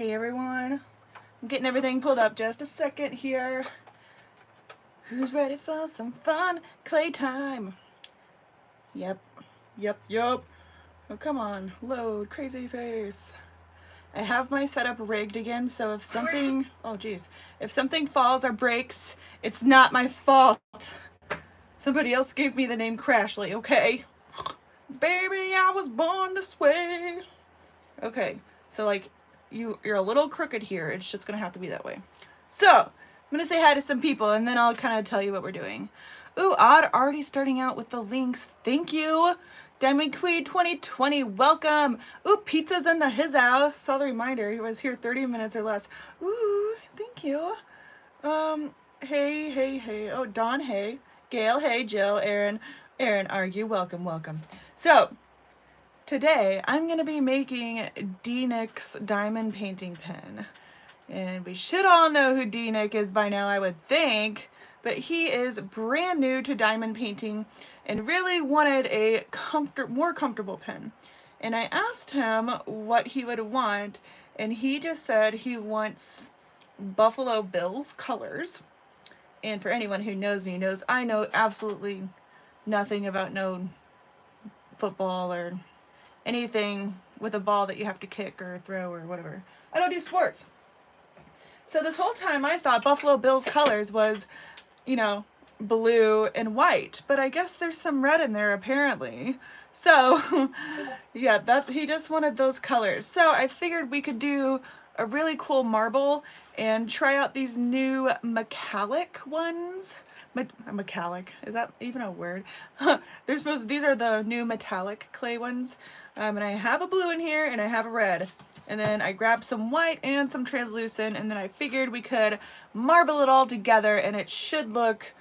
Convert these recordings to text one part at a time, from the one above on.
Hey everyone, I'm getting everything pulled up just a second here. Who's ready for some fun clay time? Yep, yep. Oh, come on, load, crazy face. I have my setup rigged again, so if something, oh geez, if something falls or breaks, it's not my fault. Somebody else gave me the name Crashley, okay? Baby, I was born this way. Okay, so like you're a little crooked here. It's just gonna have to be that way. So I'm gonna say hi to some people and then I'll kind of tell you what we're doing. Ooh, Odd already starting out with the links. Thank you. Diamond Queen 2020, welcome. Ooh, pizza's in his house. Saw the reminder. He was here 30 minutes or less. Ooh, thank you. Hey. Oh, Dawn, hey. Gail, hey. Jill, Aaron, Argue, welcome. So, today, I'm going to be making D-Nick's diamond painting pen. And we should all know who D-Nick is by now, I would think. But he is brand new to diamond painting and really wanted a more comfortable pen. And I asked him what he would want, and he just said he wants Buffalo Bills colors. And for anyone who knows me knows I know absolutely nothing about no football or anything with a ball that you have to kick or throw or whatever. I don't do sports. So this whole time I thought Buffalo Bills colors was, blue and white, but I guess there's some red in there apparently. So yeah, he just wanted those colors. So I figured we could do a really cool marble and try out these new metallic ones. Metallic, is that even a word? These are the new metallic clay ones. And I have a blue in here and I have a red. And then I grabbed some white and some translucent, and then I figured we could marble it all together and it should look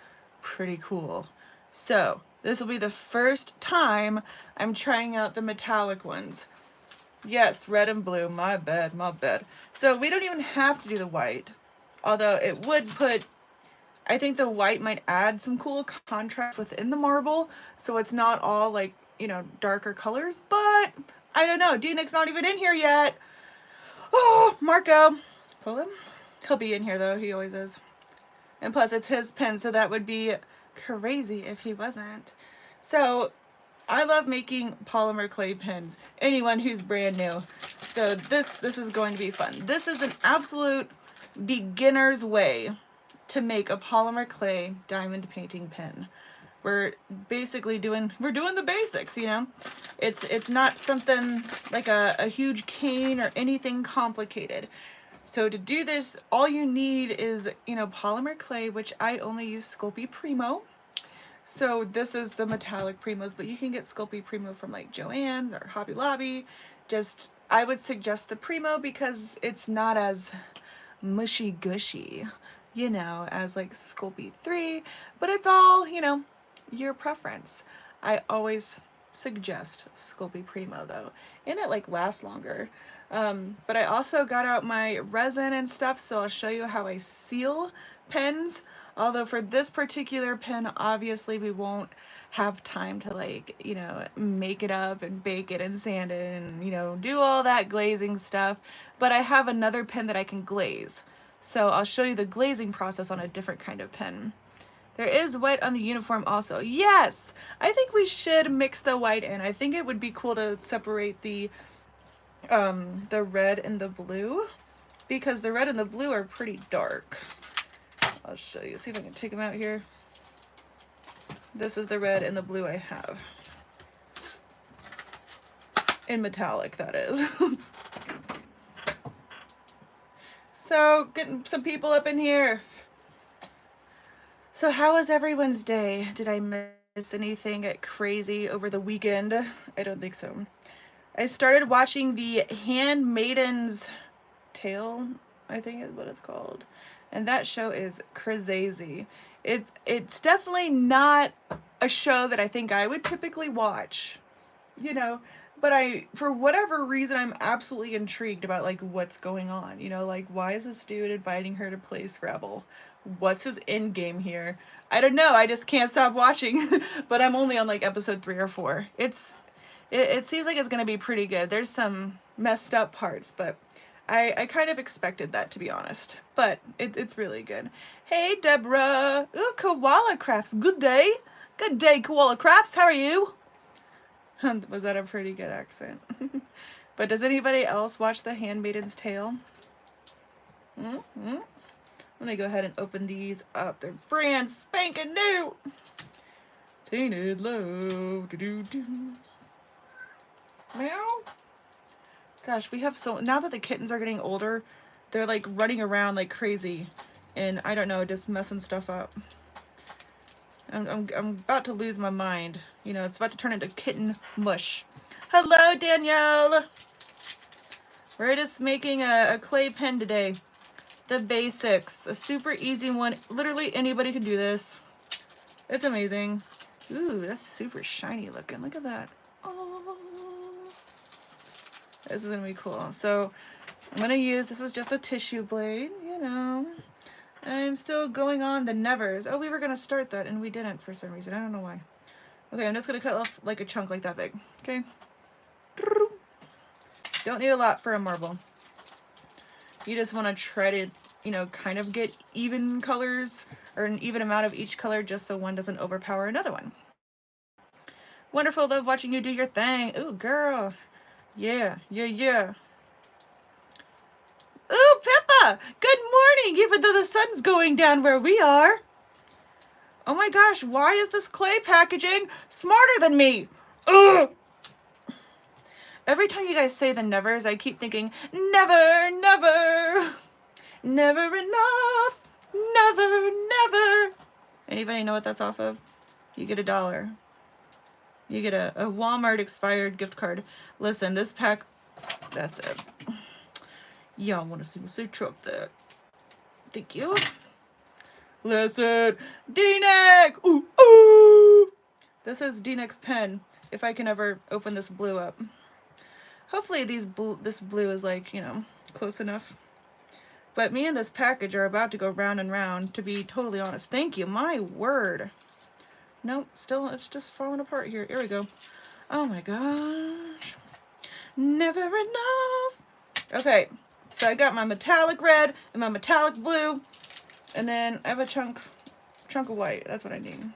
pretty cool. So this will be the first time I'm trying out the metallic ones. Yes, red and blue, my bad. So we don't even have to do the white, although it would I think the white might add some cool contrast within the marble, so it's not all like, darker colors, but I don't know. D-Nick's not even in here yet. Oh, Marco. Pull him. He'll be in here though, he always is. And plus it's his pen, so that would be crazy if he wasn't. So I love making polymer clay pens. Anyone who's brand new. So this is going to be fun. This is an absolute beginner's way to make a polymer clay diamond painting pen. We're doing the basics, It's not something like a huge cane or anything complicated. So to do this, all you need is, polymer clay, which I only use Sculpey Primo. So this is the metallic Primos, but you can get Sculpey Primo from like Joann's or Hobby Lobby. I would suggest the Primo because it's not as mushy gushy, as like Sculpey 3, but it's all, your preference. I always suggest Sculpey Primo though, and it like lasts longer. But I also got out my resin and stuff, so I'll show you how I seal pens. Although for this particular pen, obviously we won't have time to make it up and bake it and sand it and, do all that glazing stuff. But I have another pen that I can glaze. So I'll show you the glazing process on a different kind of pen. There is white on the uniform also. Yes! I think we should mix the white in. I think it would be cool to separate the red and the blue, because the red and the blue are pretty dark. I'll show you. See if I can take them out here. This is the red and the blue I have. In metallic, that is. So, getting some people up in here. So how was everyone's day? Did I miss anything crazy over the weekend? I don't think so. I started watching The Handmaiden's Tale, I think is what it's called. And that show is crazy. It's definitely not a show that I think I would typically watch, but for whatever reason, I'm absolutely intrigued about like what's going on, like why is this dude inviting her to play Scrabble? What's his end game here? I don't know. I just can't stop watching, but I'm only on like episode 3 or 4. It seems like it's gonna be pretty good. There's some messed up parts, but I kind of expected that, to be honest, but it's really good. Hey, Deborah. Ooh, Koala Crafts. Good day. Good day, Koala Crafts. How are you? Was that a pretty good accent? But does anybody else watch The Handmaid's Tale? Mm-hmm. Let me go ahead and open these up. They're brand spanking new. Tainted Love. Do-do-do. Meow. Gosh, we have now that the kittens are getting older, they're like running around like crazy, and I don't know, just messing stuff up. I'm about to lose my mind. You know, it's about to turn into kitten mush. Hello, Danielle. We're just making a clay pen today. The basics, a super easy one. Literally anybody can do this. It's amazing. Ooh, that's super shiny looking. Look at that. Oh, this is gonna be cool. So I'm gonna use, this is just a tissue blade, you know. I'm still going on the nevers. Oh, we were gonna start that and we didn't for some reason. I don't know why. Okay, I'm just gonna cut off like a chunk like that big. Okay. Don't need a lot for a marble. You just want to try to, you know, kind of get even colors or an even amount of each color just so one doesn't overpower another one. Wonderful, love watching you do your thing. Ooh, girl. Yeah, yeah, yeah. Ooh, Pippa! Good morning, even though the sun's going down where we are. Oh my gosh, why is this clay packaging smarter than me? Ugh! Every time you guys say the nevers, I keep thinking, never, never, never enough, never, never. Anybody know what that's off of? You get $1. You get a Walmart expired gift card. Listen, this pack, that's it. Y'all want to see me say truck that. Thank you. Listen, D-Neck! Ooh, ooh! This is D-Neck's pen, if I can ever open this blue up. Hopefully this blue is like, you know, close enough. But me and this package are about to go round and round, to be totally honest. Thank you, my word. Nope, still, it's just falling apart here. Here we go. Oh my gosh. Never enough. Okay, so I got my metallic red and my metallic blue, and then I have a chunk of white. That's what I need.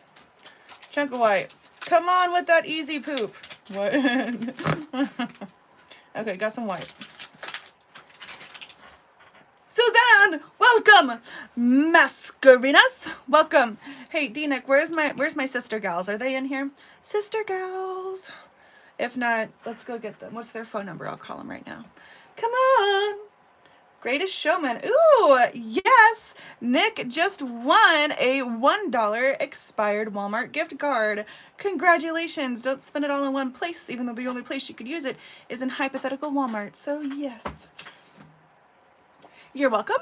Chunk of white. Come on with that easy poop. What? Okay, got some white. Suzanne, welcome. Mascarinas, welcome. Hey, D-Nick, where's my sister gals? Are they in here? Sister gals. If not, let's go get them. What's their phone number? I'll call them right now. Come on. Greatest Showman. Ooh, yes. Nick just won a $1 expired Walmart gift card. Congratulations. Don't spend it all in one place, even though the only place you could use it is in hypothetical Walmart. So, yes. You're welcome.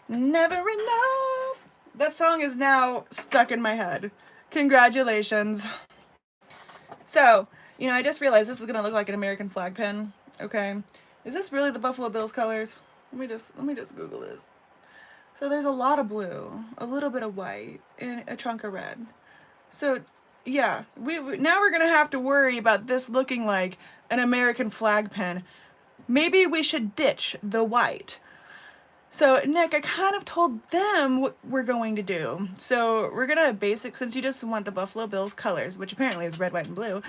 Never enough. That song is now stuck in my head. Congratulations. So, you know, I just realized this is gonna look like an American flag pen. Okay, is this really the Buffalo Bills colors? Let me just Google this. So there's a lot of blue, a little bit of white, and a chunk of red. So yeah, now we're gonna have to worry about this looking like an American flag pen. Maybe we should ditch the white. So, Nick, I kind of told them what we're going to do. So, we're going to since you just want the Buffalo Bills colors, which apparently is red, white, and blue,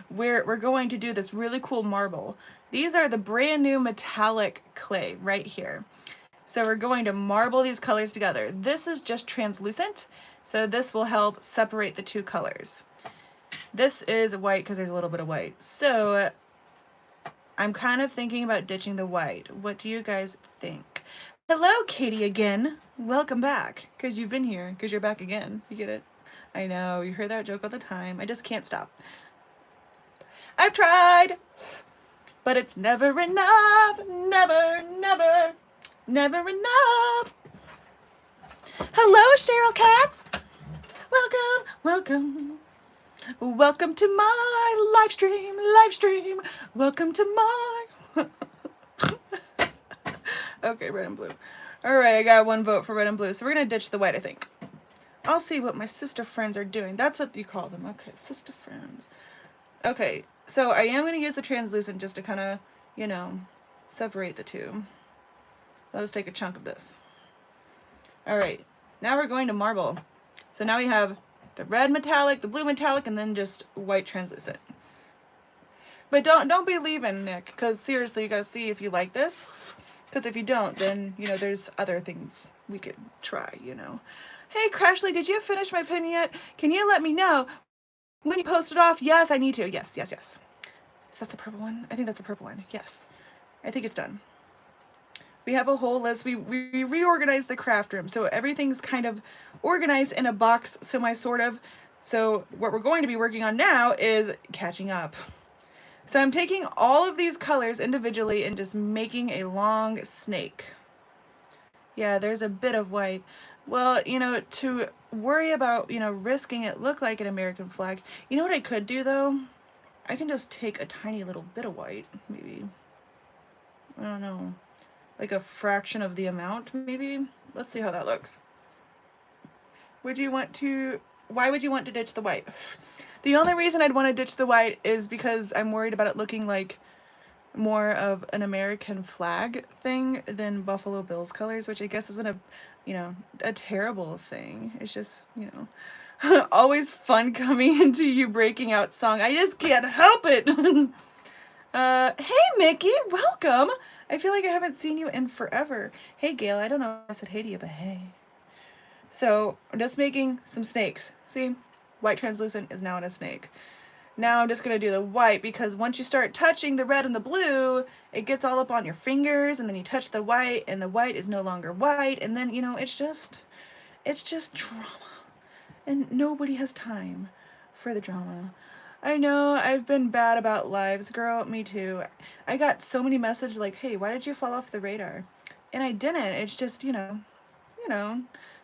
we're going to do this really cool marble. These are the brand new metallic clay right here. So, we're going to marble these colors together. This is just translucent, so this will help separate the two colors. This is white because there's a little bit of white. So, I'm kind of thinking about ditching the white. What do you guys think? Hello, Katie again. Welcome back, because you've been here, because you're back again. You get it? I know, you hear that joke all the time. I just can't stop. I've tried, but it's never enough. Never, never, never enough. Hello, Cheryl Katz. Welcome, welcome. Welcome to my live stream. Welcome to my... Okay, red and blue. All right, I got one vote for red and blue. So we're going to ditch the white, I think. I'll see what my sister friends are doing. That's what you call them. Okay, sister friends. Okay, so I am going to use the translucent just to kind of, you know, separate the two. Let us take a chunk of this. All right, now we're going to marble. So now we have the red metallic, the blue metallic, and then just white translucent. But don't be leaving, Nick, because seriously, you gotta see if you like this. Because if you don't, then, you know, there's other things we could try, you know. Hey, Crashley, did you finish my pin yet? Can you let me know when you post it off? Yes, I need to. Yes, yes, yes. Is that the purple one? I think that's the purple one. Yes. I think it's done. We have a whole list. We reorganized the craft room, so everything's kind of organized in a box, sort of. So what we're going to be working on now is catching up. So I'm taking all of these colors individually and just making a long snake. Yeah, there's a bit of white. Well, you know, to worry about, you know, risking it look like an American flag, you know what I could do though? I can just take a tiny little bit of white, maybe. I don't know. Like a fraction of the amount, maybe? Let's see how that looks. Why would you want to ditch the white? The only reason I'd want to ditch the white is because I'm worried about it looking like more of an American flag thing than Buffalo Bills colors, which I guess isn't a, you know, a terrible thing. It's just, you know, always fun coming into you breaking out song. I just can't help it. Hey Mickey, welcome. I feel like I haven't seen you in forever. Hey Gail, I don't know if I said hey to you, but hey. So I'm just making some snakes. See, white translucent is now in a snake. Now I'm just going to do the white because once you start touching the red and the blue, it gets all up on your fingers, and then you touch the white and the white is no longer white, and then, you know, it's just drama. And nobody has time for the drama. I know I've been bad about lives, girl. Me too. I got so many messages like, hey, why did you fall off the radar? And I didn't. It's just, you know,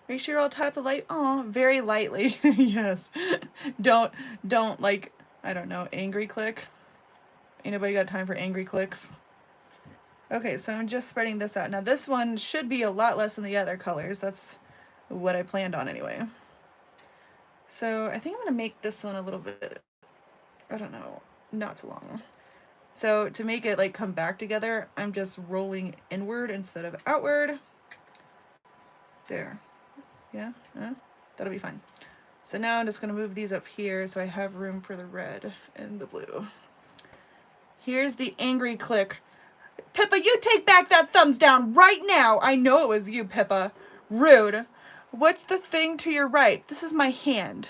make sure I'll tap the light. Aw, very lightly. Yes. Don't like, I don't know, angry click. Anybody got time for angry clicks? Okay, so I'm just spreading this out. Now this one should be a lot less than the other colors. That's what I planned on anyway. So I think I'm gonna make this one a little bit, I don't know, not so long. So to make it like come back together, I'm just rolling inward instead of outward. There. Yeah, that'll be fine. So now I'm just gonna move these up here so I have room for the red and the blue. Here's the angry click. Pippa, you take back that thumbs down right now. I know it was you, Pippa. Rude. What's the thing to your right? This is my hand.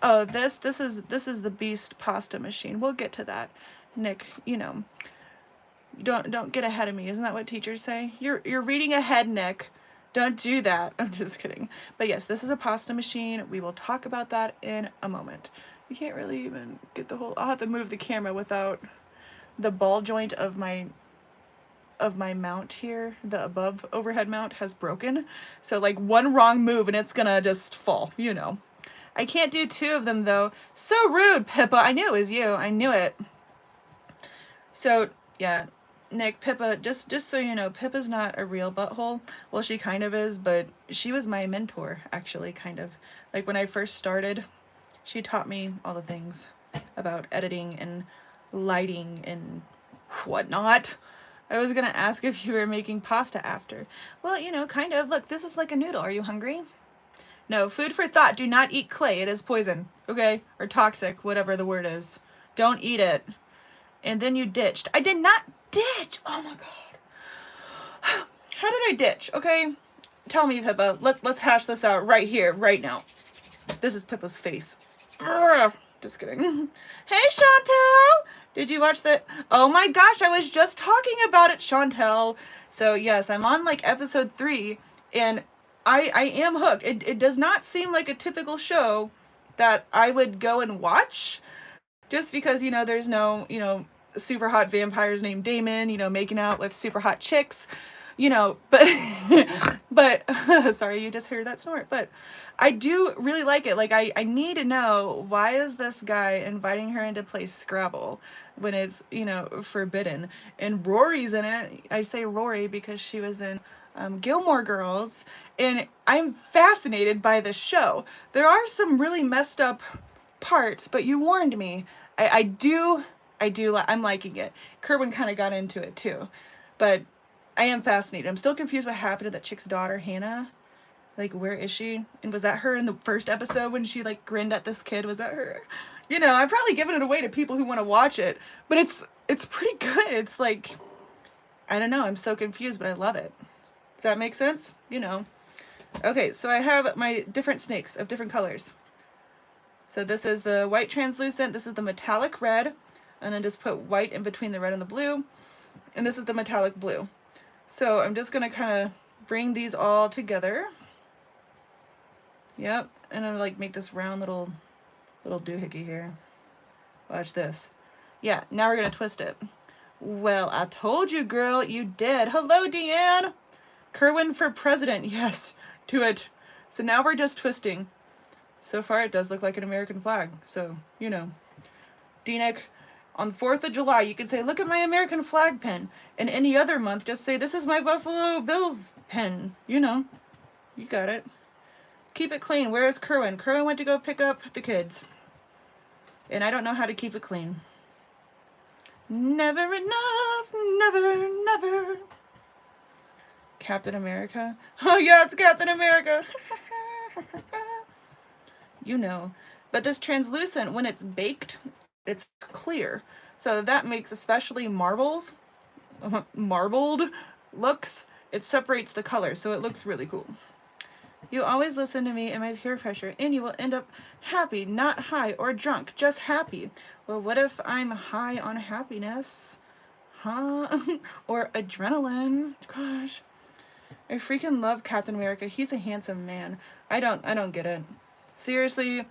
Oh, this is the beast pasta machine. We'll get to that. Nick, you know, don't get ahead of me. Isn't that what teachers say? You're reading ahead, Nick. Don't do that. I'm just kidding. But yes, this is a pasta machine. We will talk about that in a moment. You can't really even get the whole, I'll have to move the camera without the ball joint of my mount here, the above overhead mount has broken. So like one wrong move and it's gonna just fall, you know. I can't do two of them though. So rude, Pippa. I knew it was you. I knew it. So yeah, Nick, Pippa, just so you know, Pippa's not a real butthole. Well, she kind of is, but she was my mentor, actually, kind of. Like when I first started, she taught me all the things about editing and lighting and whatnot. I was gonna ask if you were making pasta after. Well, you know, kind of. Look, this is like a noodle. Are you hungry? No, food for thought. Do not eat clay. It is poison. Okay? Or toxic, whatever the word is. Don't eat it. And then you ditched. I did not ditch. Oh my god. How did I ditch? Okay? Tell me, Pippa. Let's hash this out right here, right now. This is Pippa's face. Ugh. Just kidding. Hey, Chantel! Did you watch the... Oh my gosh, I was just talking about it, Chantel. So yes, I'm on like episode 3, and I am hooked. It does not seem like a typical show that I would go and watch, just because, you know, there's no, you know, super hot vampires named Damon, you know, making out with super hot chicks, you know, but but sorry, you just heard that snort. But I do really like it. Like I need to know, why is this guy inviting her in to play Scrabble when it's, you know, forbidden? And Rory's in it. I say Rory because she was in Gilmore Girls, and I'm fascinated by this show. There are some really messed up parts, but you warned me. I'm liking it. Kerwin kind of got into it too. But I am fascinated. I'm still confused what happened to that chick's daughter, Hannah. Like, where is she? And was that her in the first episode when she, like, grinned at this kid? Was that her? You know, I'm probably giving it away to people who want to watch it, but it's pretty good. It's like, I don't know, I'm so confused, but I love it. Does that make sense? You know. Okay, so I have my different snakes of different colors. So this is the white translucent, this is the metallic red, and then just put white in between the red and the blue, and this is the metallic blue. So I'm just going to kind of bring these all together. Yep, and I'm like make this round little doohickey here. Watch this. Yeah, now we're gonna twist it. Well, I told you, girl, you did. Hello, Deanne. Kerwin for president. Yes, do it. So now we're just twisting. So far, it does look like an American flag. So, you know. DNIC, on the 4th of July, you can say, look at my American flag pen. And any other month, just say, this is my Buffalo Bills pen. You know, you got it. Keep it clean. Where is Kerwin? Kerwin went to go pick up the kids. And I don't know how to keep it clean. Never enough, never, never. Captain America? Oh yeah, it's Captain America. You know. But this translucent, when it's baked, it's clear. So that makes especially marbled looks, it separates the color, so it looks really cool. You always listen to me and my peer pressure, and you will end up happy, not high or drunk, just happy. Well, what if I'm high on happiness? Huh? Or adrenaline? Gosh. I freaking love Captain America. He's a handsome man. I don't get it. Seriously,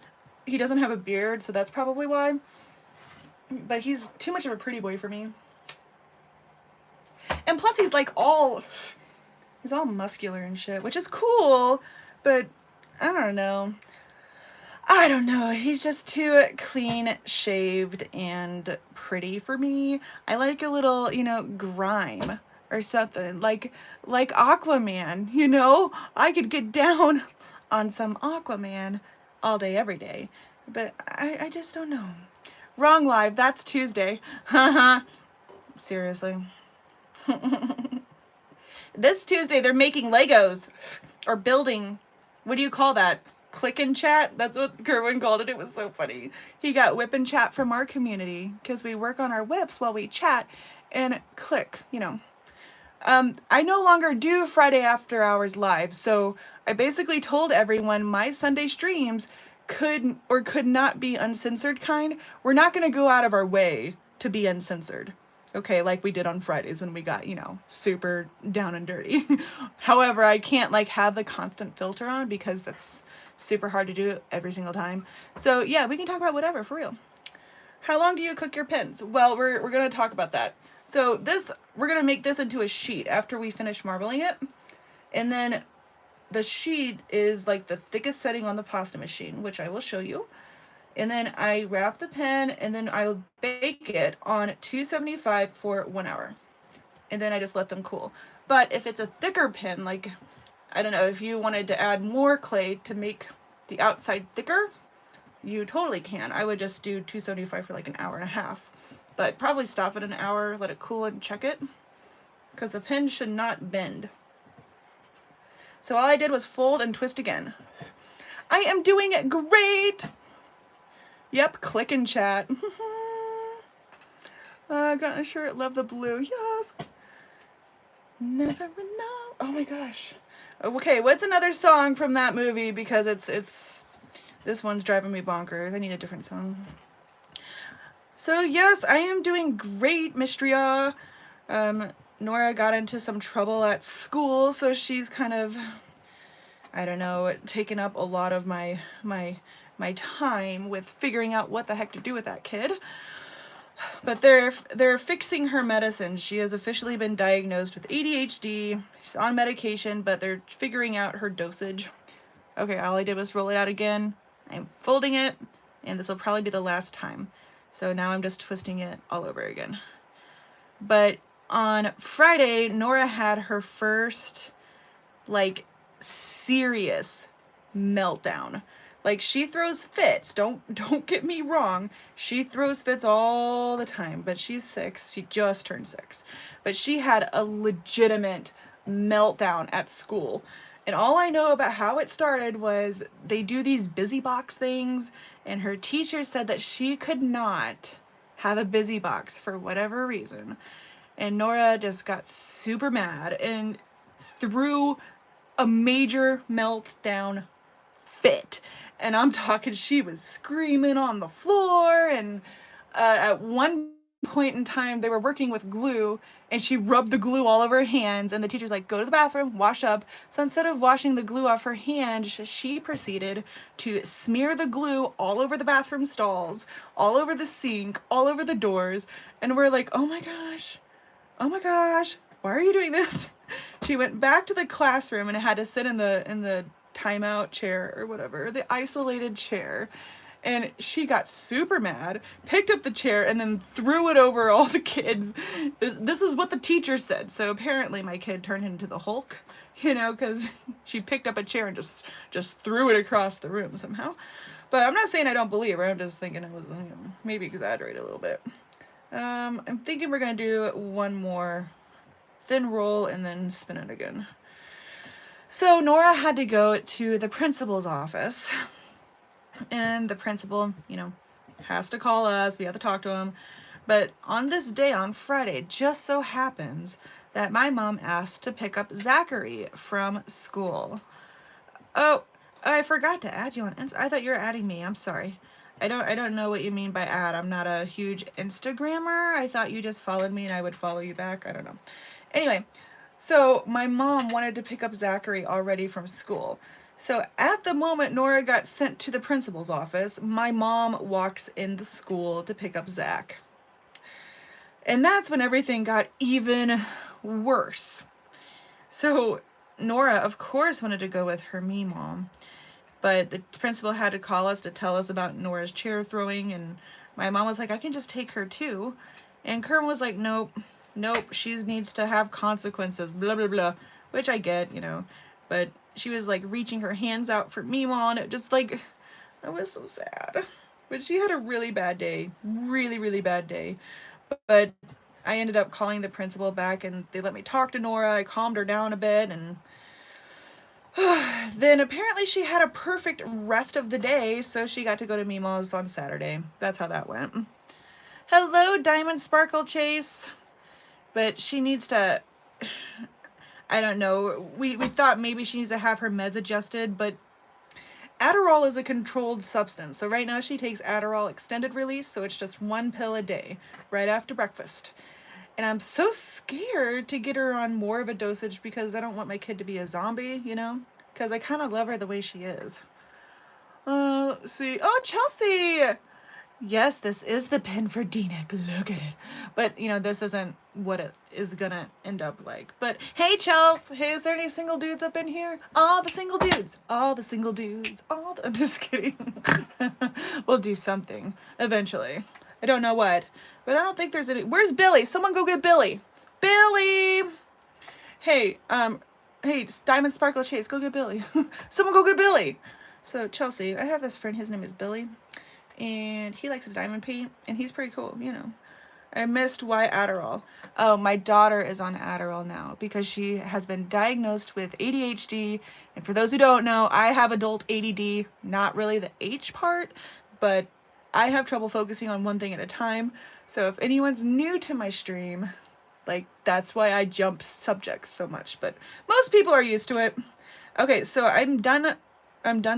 he doesn't have a beard, so that's probably why. But he's too much of a pretty boy for me. And plus he's all muscular and shit, which is cool, but I don't know. He's just too clean shaved and pretty for me. I like a little, grime or something. Like Aquaman, you know? I could get down on some Aquaman all day, every day. But I just don't know. Wrong live, that's Tuesday. Haha. Seriously. This Tuesday they're making Legos or building. What do you call that? Click and chat? That's what Kerwin called it. It was so funny. He got whip and chat from our community because we work on our whips while we chat and click, I no longer do Friday after hours live, so I basically told everyone my Sunday streams could or could not be uncensored kind. We're not going to go out of our way to be uncensored. Okay, like we did on Fridays when we got, super down and dirty. However, I can't have the constant filter on because that's super hard to do every single time. So yeah, we can talk about whatever, for real. How long do you cook your pins? Well, we're going to talk about that. So we're going to make this into a sheet after we finish marbling it. And then the sheet is like the thickest setting on the pasta machine, which I will show you. And then I wrap the pen and then I'll bake it on 275 for 1 hour. And then I just let them cool. But if it's a thicker pen, like, I don't know, if you wanted to add more clay to make the outside thicker, you totally can. I would just do 275 for like an hour and a half. But probably stop at an hour, let it cool and check it. Because the pen should not bend. So all I did was fold and twist again. I am doing it great! Yep, click and chat. Got a shirt, love the blue, yes. Never know. Oh my gosh. Okay, what's another song from that movie? Because this one's driving me bonkers. I need a different song. So yes, I am doing great, Mistria. Nora got into some trouble at school, so she's kind of, I don't know, taken up a lot of my time with figuring out what the heck to do with that kid. But they're fixing her medicine. She has officially been diagnosed with ADHD. She's on medication, but they're figuring out her dosage. Okay, all I did was roll it out again. I'm folding it, and this will probably be the last time. So now I'm just twisting it all over again. But on Friday, Nora had her first, serious meltdown. Like, she throws fits. Don't get me wrong. She throws fits all the time, but she's 6. She just turned 6. But she had a legitimate meltdown at school. And all I know about how it started was they do these busy box things, and her teacher said that she could not have a busy box for whatever reason. And Nora just got super mad and threw a major meltdown fit. And I'm talking, she was screaming on the floor. And at one point in time, they were working with glue, and she rubbed the glue all over her hands. And the teacher's like, go to the bathroom, wash up. So instead of washing the glue off her hand, she proceeded to smear the glue all over the bathroom stalls, all over the sink, all over the doors. And we're like, oh my gosh, why are you doing this? She went back to the classroom and had to sit in the timeout chair or whatever, the isolated chair. And she got super mad, picked up the chair, and then threw it over all the kids. This is what the teacher said. So apparently my kid turned into the Hulk, because she picked up a chair and just threw it across the room somehow. But I'm not saying I don't believe her. I'm just thinking it was maybe exaggerated a little bit. I'm thinking we're going to do one more thin roll and then spin it again. So Nora had to go to the principal's office, and the principal, has to call us. We have to talk to him. But on this day, on Friday, it just so happens that my mom asked to pick up Zachary from school. Oh, I forgot to add you on I thought you were adding me. I'm sorry. I don't know what you mean by add. I'm not a huge Instagrammer. I thought you just followed me and I would follow you back. I don't know. Anyway, so my mom wanted to pick up Zachary already from school. So at the moment Nora got sent to the principal's office, my mom walks in the school to pick up Zach. And that's when everything got even worse. So Nora, of course, wanted to go with her me mom, but the principal had to call us to tell us about Nora's chair throwing, and my mom was like, I can just take her too. And Kerwin was like, nope, she needs to have consequences, blah, blah, blah, which I get, but she was like reaching her hands out for Meemaw, and it just like, it was so sad. But she had a really bad day, really, really bad day. But I ended up calling the principal back, and they let me talk to Nora. I calmed her down a bit, and then apparently she had a perfect rest of the day, so she got to go to Meemaw's on Saturday. That's how that went. Hello, Diamond Sparkle Chase. But she needs to, I don't know, we thought maybe she needs to have her meds adjusted, but Adderall is a controlled substance. So right now she takes Adderall extended release, so it's just 1 pill a day, right after breakfast. And I'm so scared to get her on more of a dosage because I don't want my kid to be a zombie, because I kind of love her the way she is. Let's see. Oh, Chelsea! Yes, this is the pen for DNIC. Look at it. But, this isn't what it is going to end up like. But, hey, Chelsea. Hey, is there any single dudes up in here? All the single dudes. All the single dudes. I'm just kidding. We'll do something eventually. I don't know what. But I don't think there's any. Where's Billy? Someone go get Billy. Billy! Hey, Diamond Sparkle Chase, go get Billy. Someone go get Billy. So, Chelsea, I have this friend. His name is Billy. And he likes to diamond paint, and he's pretty cool, I missed why Adderall. Oh, my daughter is on Adderall now because she has been diagnosed with ADHD. And for those who don't know, I have adult ADD, not really the H part, but I have trouble focusing on one thing at a time. So if anyone's new to my stream, that's why I jump subjects so much, but most people are used to it. Okay, so I'm done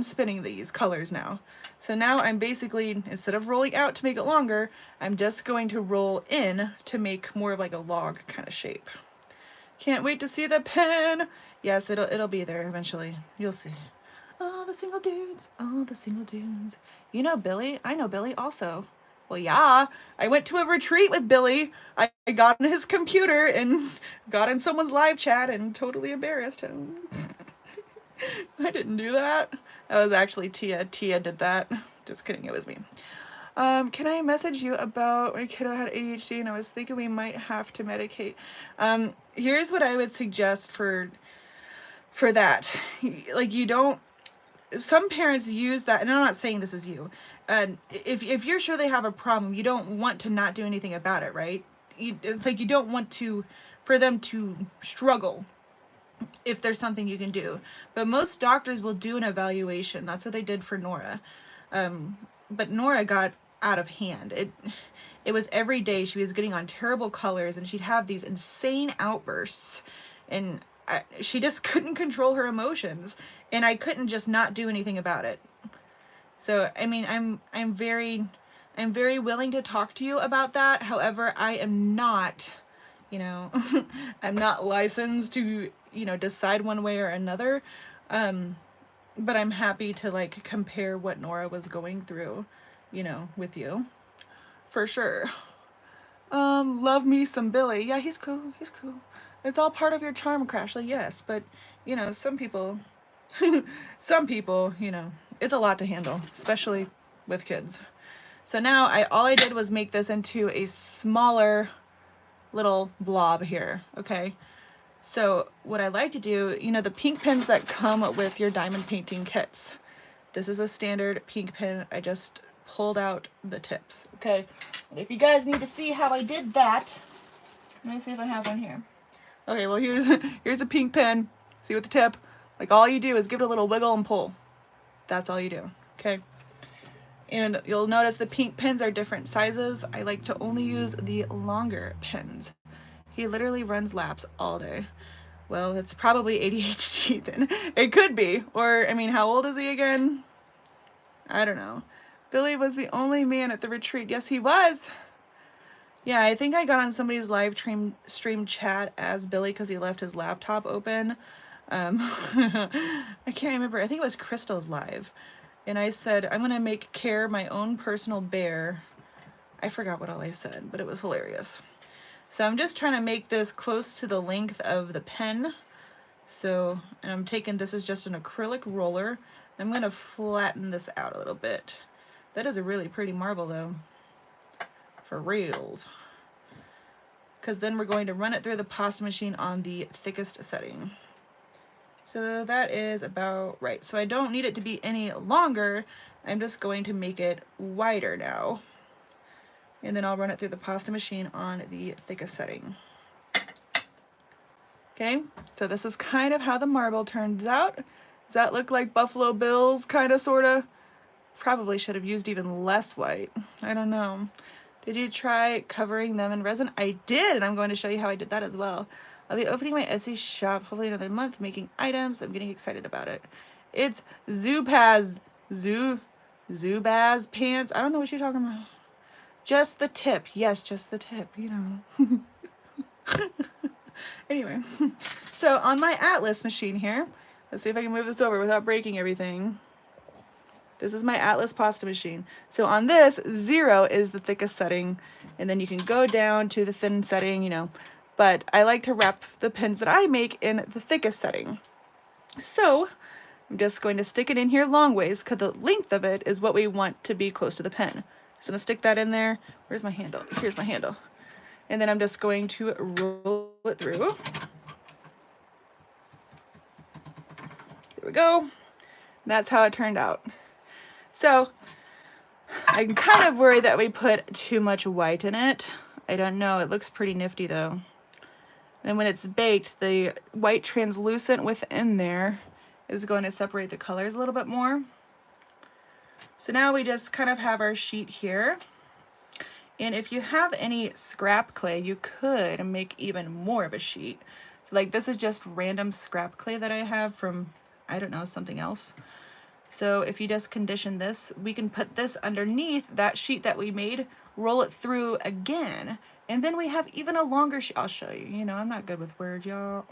spinning these colors now. So now I'm basically, instead of rolling out to make it longer, I'm just going to roll in to make more of like a log kind of shape. Can't wait to see the pen. Yes, it'll be there eventually. You'll see. All the single dudes, all the single dudes. You know Billy? I know Billy also. Well, yeah, I went to a retreat with Billy. I got on his computer and got in someone's live chat and totally embarrassed him. I didn't do that. That was actually Tia. Tia did that. Just kidding, it was me. Can I message you about my kiddo had ADHD and I was thinking we might have to medicate. Here's what I would suggest for that. Like, you don't some parents use that, and I'm not saying this is you. If you're sure they have a problem, you don't want to not do anything about it, right? It's like you don't want to for them to struggle if there's something you can do. But most doctors will do an evaluation. That's what they did for Nora. Um, but Nora got out of hand. It was every day she was getting on terrible colors, and she'd have these insane outbursts, and she just couldn't control her emotions, and I couldn't just not do anything about it. So I mean, I'm very willing to talk to you about that. However, I am not, you know, I'm not licensed to, you know, decide one way or another. Um, but I'm happy to like compare what Nora was going through, you know, with you. For sure. Love me some Billy. Yeah, he's cool. He's cool. It's all part of your charm, Crashley, yes, but you know, some people some people, you know, it's a lot to handle, especially with kids. So now all I did was make this into a smaller little blob here, okay? So what I like to do, you know, the pink pens that come with your diamond painting kits. This is a standard pink pen. I just pulled out the tips, okay? And if you guys need to see how I did that, let me see if I have one here. Okay, well here's a pink pen. See with the tip? Like all you do is give it a little wiggle and pull. That's all you do, okay? And you'll notice the pink pens are different sizes. I like to only use the longer pens. He literally runs laps all day. Well, it's probably ADHD then. It could be. Or, I mean, how old is he again? I don't know. Billy was the only man at the retreat. Yes, he was. Yeah, I think I got on somebody's live stream chat as Billy because he left his laptop open. I can't remember. I think it was Crystal's live. And I said, I'm going to make Care my own personal bear. I forgot what all I said, but it was hilarious. So I'm just trying to make this close to the length of the pen. So, and I'm taking, this is just an acrylic roller. I'm going to flatten this out a little bit. That is a really pretty marble though. For reals. Because then we're going to run it through the pasta machine on the thickest setting. So that is about right. So I don't need it to be any longer. I'm just going to make it wider now. And then I'll run it through the pasta machine on the thickest setting. Okay, so this is kind of how the marble turns out. Does that look like Buffalo Bills, kind of, sort of? Probably should have used even less white. I don't know. Did you try covering them in resin? I did, and I'm going to show you how I did that as well. I'll be opening my Etsy shop hopefully another month, making items. I'm getting excited about it. It's Zubaz pants. I don't know what you're talking about. Just the tip. Yes, just the tip, you know. Anyway, so on my Atlas machine here, let's see if I can move this over without breaking everything. This is my Atlas pasta machine. So on this, 0 is the thickest setting, and then you can go down to the thin setting, you know. But I like to wrap the pens that I make in the thickest setting. So I'm just going to stick it in here long ways, because the length of it is what we want to be close to the pen. So I'm going to stick that in there. Where's my handle? Here's my handle. And then I'm just going to roll it through. There we go. That's how it turned out. So I'm kind of worried that we put too much white in it. I don't know. It looks pretty nifty though. And when it's baked, the white translucent within there is going to separate the colors a little bit more. So now we just kind of have our sheet here. And if you have any scrap clay, you could make even more of a sheet. So like this is just random scrap clay that I have from, I don't know, something else. So if you just condition this, we can put this underneath that sheet that we made, roll it through again, and then we have even a longer sheet. I'll show you. You know, I'm not good with words, y'all.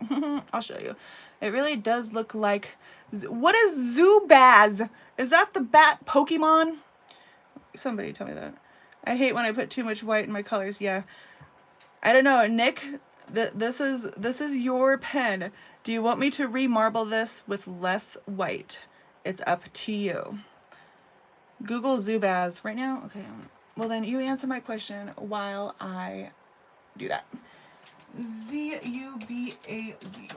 I'll show you. It really does look like, what is Zubaz? Is that the bat Pokemon? Somebody tell me that. I hate when I put too much white in my colors. Yeah. I don't know, Nick, this is your pen. Do you want me to remarble this with less white? It's up to you. Google Zubaz right now? Okay. Well then you answer my question while I do that. Z-U-B-A-Z.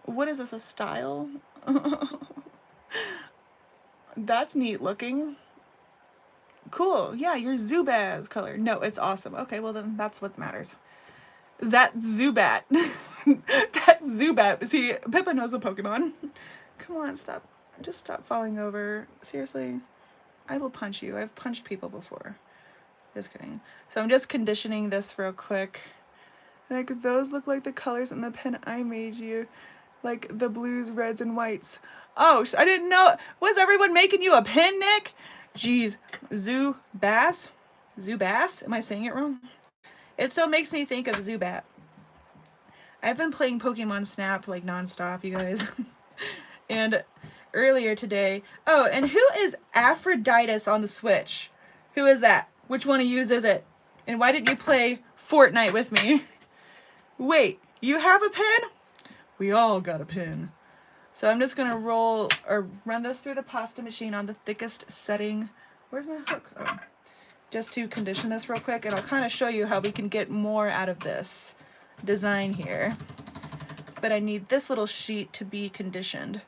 What is this, a style? That's neat looking. Cool. Yeah, your Zubaz color. No, it's awesome. Okay, well then that's what matters. That Zubat. That Zubat. See, Pippa knows the Pokemon. Come on, stop. Just stop falling over. Seriously. I will punch you. I've punched people before. Just kidding. So I'm just conditioning this real quick. Like, those look like the colors in the pen I made you. Like the blues, reds, and whites. Oh, I didn't know. Was everyone making you a pen, Nick? Jeez. Zubaz? Zubaz? Am I saying it wrong? It still makes me think of Zubat. I've been playing Pokemon Snap like nonstop, you guys. And earlier today, oh, and who is Aphrodite on the Switch? Who is that? Which one of you is it? And why didn't you play Fortnite with me? Wait, you have a pen? We all got a pen. So I'm just gonna run this through the pasta machine on the thickest setting. Where's my hook? Oh. Just to condition this real quick, and I'll kind of show you how we can get more out of this design here. But I need this little sheet to be conditioned.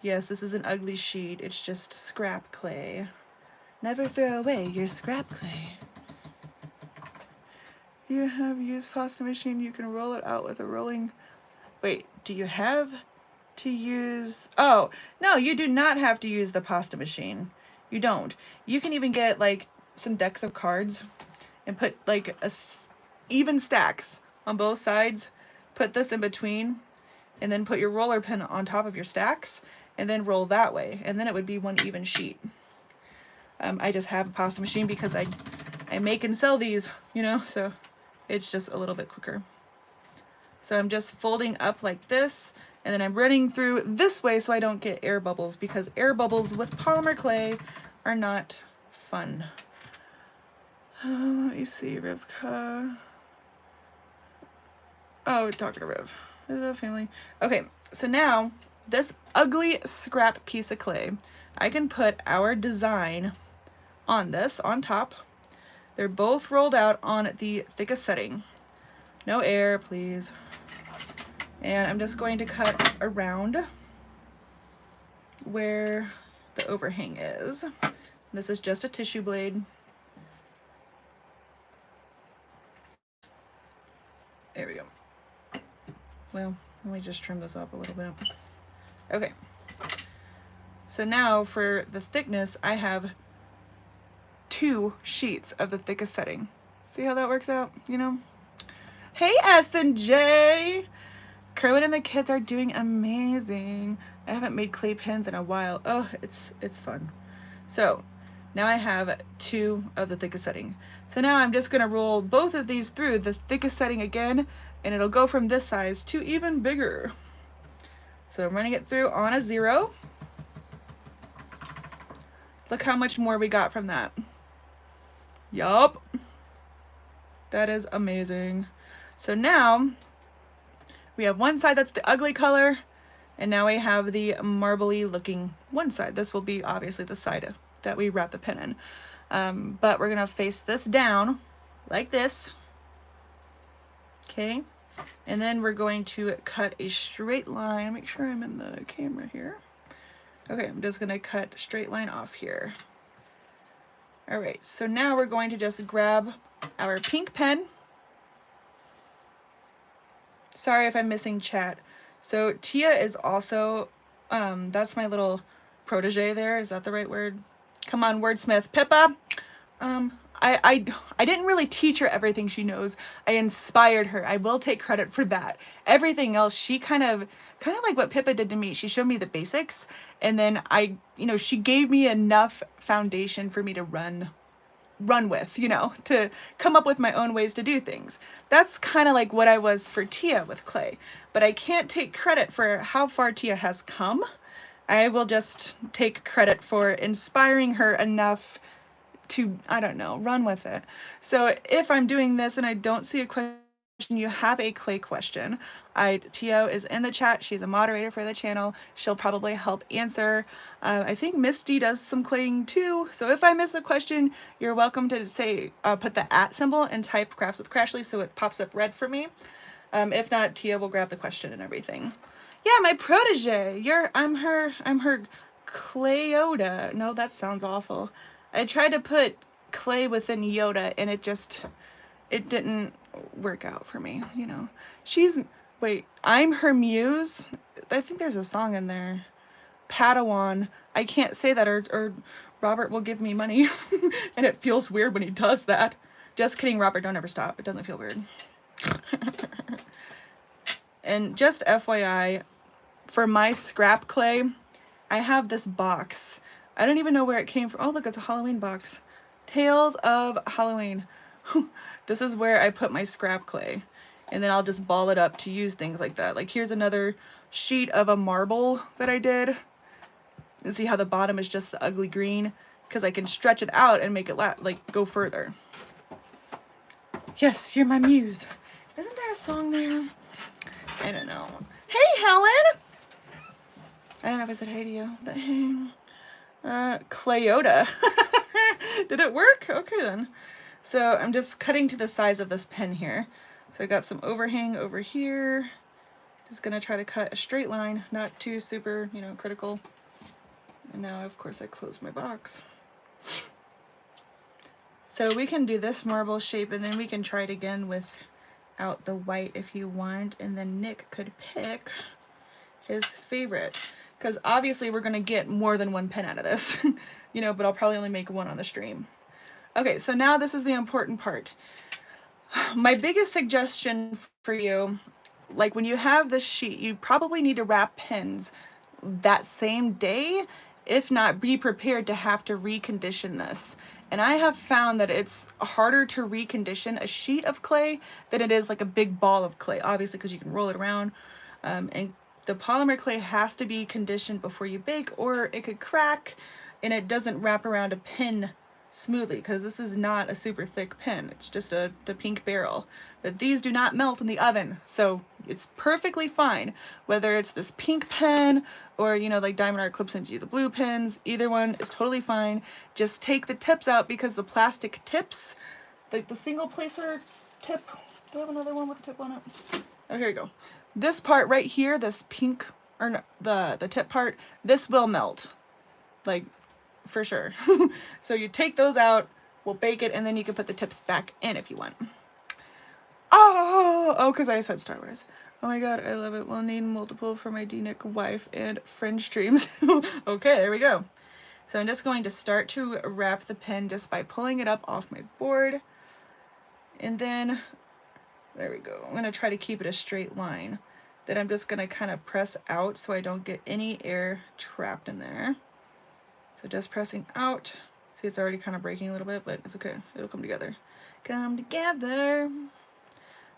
Yes, this is an ugly sheet. It's just scrap clay. Never throw away your scrap clay. You have used pasta machine. You can roll it out with a rolling... Wait, do you have to use... Oh, no, you do not have to use the pasta machine. You don't. You can even get, like, some decks of cards and put, like, even stacks on both sides. Put this in between, and then put your roller pin on top of your stacks, and then roll that way, and then it would be one even sheet. I just have a pasta machine because I make and sell these, you know, so it's just a little bit quicker. So I'm just folding up like this, and then I'm running through this way so I don't get air bubbles, because air bubbles with polymer clay are not fun. Let me see, Rivka. Oh, talking to Riv. Hello, family. Okay, so now this ugly scrap piece of clay, I can put our design on this, on top. They're both rolled out on the thickest setting. No air, please. And I'm just going to cut around where the overhang is. This is just a tissue blade. There we go. Well, let me just trim this up a little bit. Okay. So now for the thickness, I have 2 sheets of the thickest setting. See how that works out, you know? Hey, S and J! Kerwin and the kids are doing amazing. I haven't made clay pens in a while. Oh, it's fun. So now I have 2 of the thickest setting. So now I'm just gonna roll both of these through the thickest setting again, and it'll go from this size to even bigger. So I'm running it through on a 0. Look how much more we got from that. Yup. That is amazing. So now we have one side that's the ugly color, and now we have the marbly looking one side. This will be obviously the side that we wrap the pen in. But we're gonna face this down like this. Okay. And then we're going to cut a straight line. Make sure I'm in the camera here. Okay, I'm just gonna cut a straight line off here. All right, so now we're going to just grab our pink pen. Sorry if I'm missing chat. So Tia is also, that's my little protege there. Is that the right word? Come on, wordsmith. Pippa. I didn't really teach her everything she knows. I inspired her. I will take credit for that. Everything else, she kind of like what Pippa did to me. She showed me the basics, and then she gave me enough foundation for me to run with, to come up with my own ways to do things. That's kind of like what I was for Tia with clay, but I can't take credit for how far Tia has come. I will just take credit for inspiring her enough to, I don't know, run with it. So if I'm doing this and I don't see a question, you have a clay question, Tio is in the chat. She's a moderator for the channel. She'll probably help answer. I think Misty does some claying too. So if I miss a question, you're welcome to say, put the @ symbol and type Crafts with Crashley so it pops up red for me. If not, Tia will grab the question and everything. Yeah, my protege. I'm her Clayota. No, that sounds awful. I tried to put clay within Yoda and it didn't work out for me, you know. She's wait, I'm her muse. I think there's a song in there. Padawan. I can't say that or Robert will give me money. And it feels weird when he does that. Just kidding, Robert, don't ever stop. It doesn't feel weird. And just FYI, for my scrap clay, I have this box. I don't even know where it came from. Oh, look, it's a Halloween box. Tales of Halloween. This is where I put my scrap clay. And then I'll just ball it up to use things like that. Like here's another sheet of a marble that I did. And see how the bottom is just the ugly green? Because I can stretch it out and make it like go further. Yes, you're my muse. Isn't there a song there? I don't know. Hey, Helen! I don't know if I said hey to you, but hey. Clayota. Did it work? Okay then. So I'm just cutting to the size of this pen here. So I got some overhang over here. Just gonna try to cut a straight line, not too super, you know, critical. And now of course I close my box. So we can do this marble shape and then we can try it again without the white if you want. And then Nick could pick his favorite. Because obviously we're going to get more than one pen out of this, you know, but I'll probably only make one on the stream. Okay, so now this is the important part. My biggest suggestion for you, like when you have this sheet, you probably need to wrap pens that same day. If not, be prepared to have to recondition this. And I have found that it's harder to recondition a sheet of clay than it is like a big ball of clay, obviously because you can roll it around. And the polymer clay has to be conditioned before you bake or it could crack and it doesn't wrap around a pin smoothly because this is not a super thick pin. It's just the pink barrel. But these do not melt in the oven, so it's perfectly fine. Whether it's this pink pen or, you know, like Diamond Art clips into the blue pins, either one is totally fine. Just take the tips out because the plastic tips, like the single placer tip, do I have another one with a tip on it? Oh, here you go. This part right here, this pink, or no, the tip part, this will melt, like for sure. So you take those out, we'll bake it, and then you can put the tips back in if you want. Oh, because I said Star Wars. Oh my god, I love it. We'll need multiple for my D-Nick wife and friend streams. Okay, there we go. So I'm just going to start to wrap the pen just by pulling it up off my board. And then, there we go. I'm going to try to keep it a straight line. Then I'm just going to kind of press out so I don't get any air trapped in there. So just pressing out. See, it's already kind of breaking a little bit, but it's okay. It'll come together. Come together.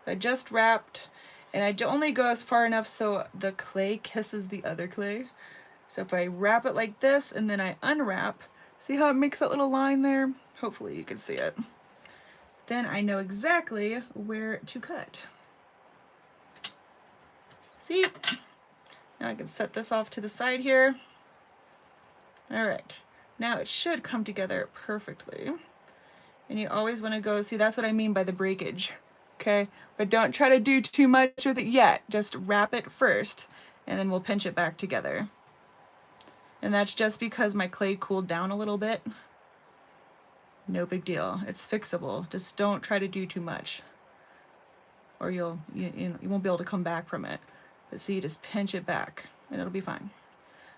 So I just wrapped, and I only go as far enough so the clay kisses the other clay. So if I wrap it like this and then I unwrap, see how it makes that little line there? Hopefully you can see it. Then I know exactly where to cut. See? Now I can set this off to the side here. All right, now it should come together perfectly. And you always want to go, see, that's what I mean by the breakage, okay? But don't try to do too much with it yet. Just wrap it first, and then we'll pinch it back together. And that's just because my clay cooled down a little bit. No big deal. It's fixable. Just don't try to do too much, or you won't be able to come back from it. But see, just pinch it back, and it'll be fine.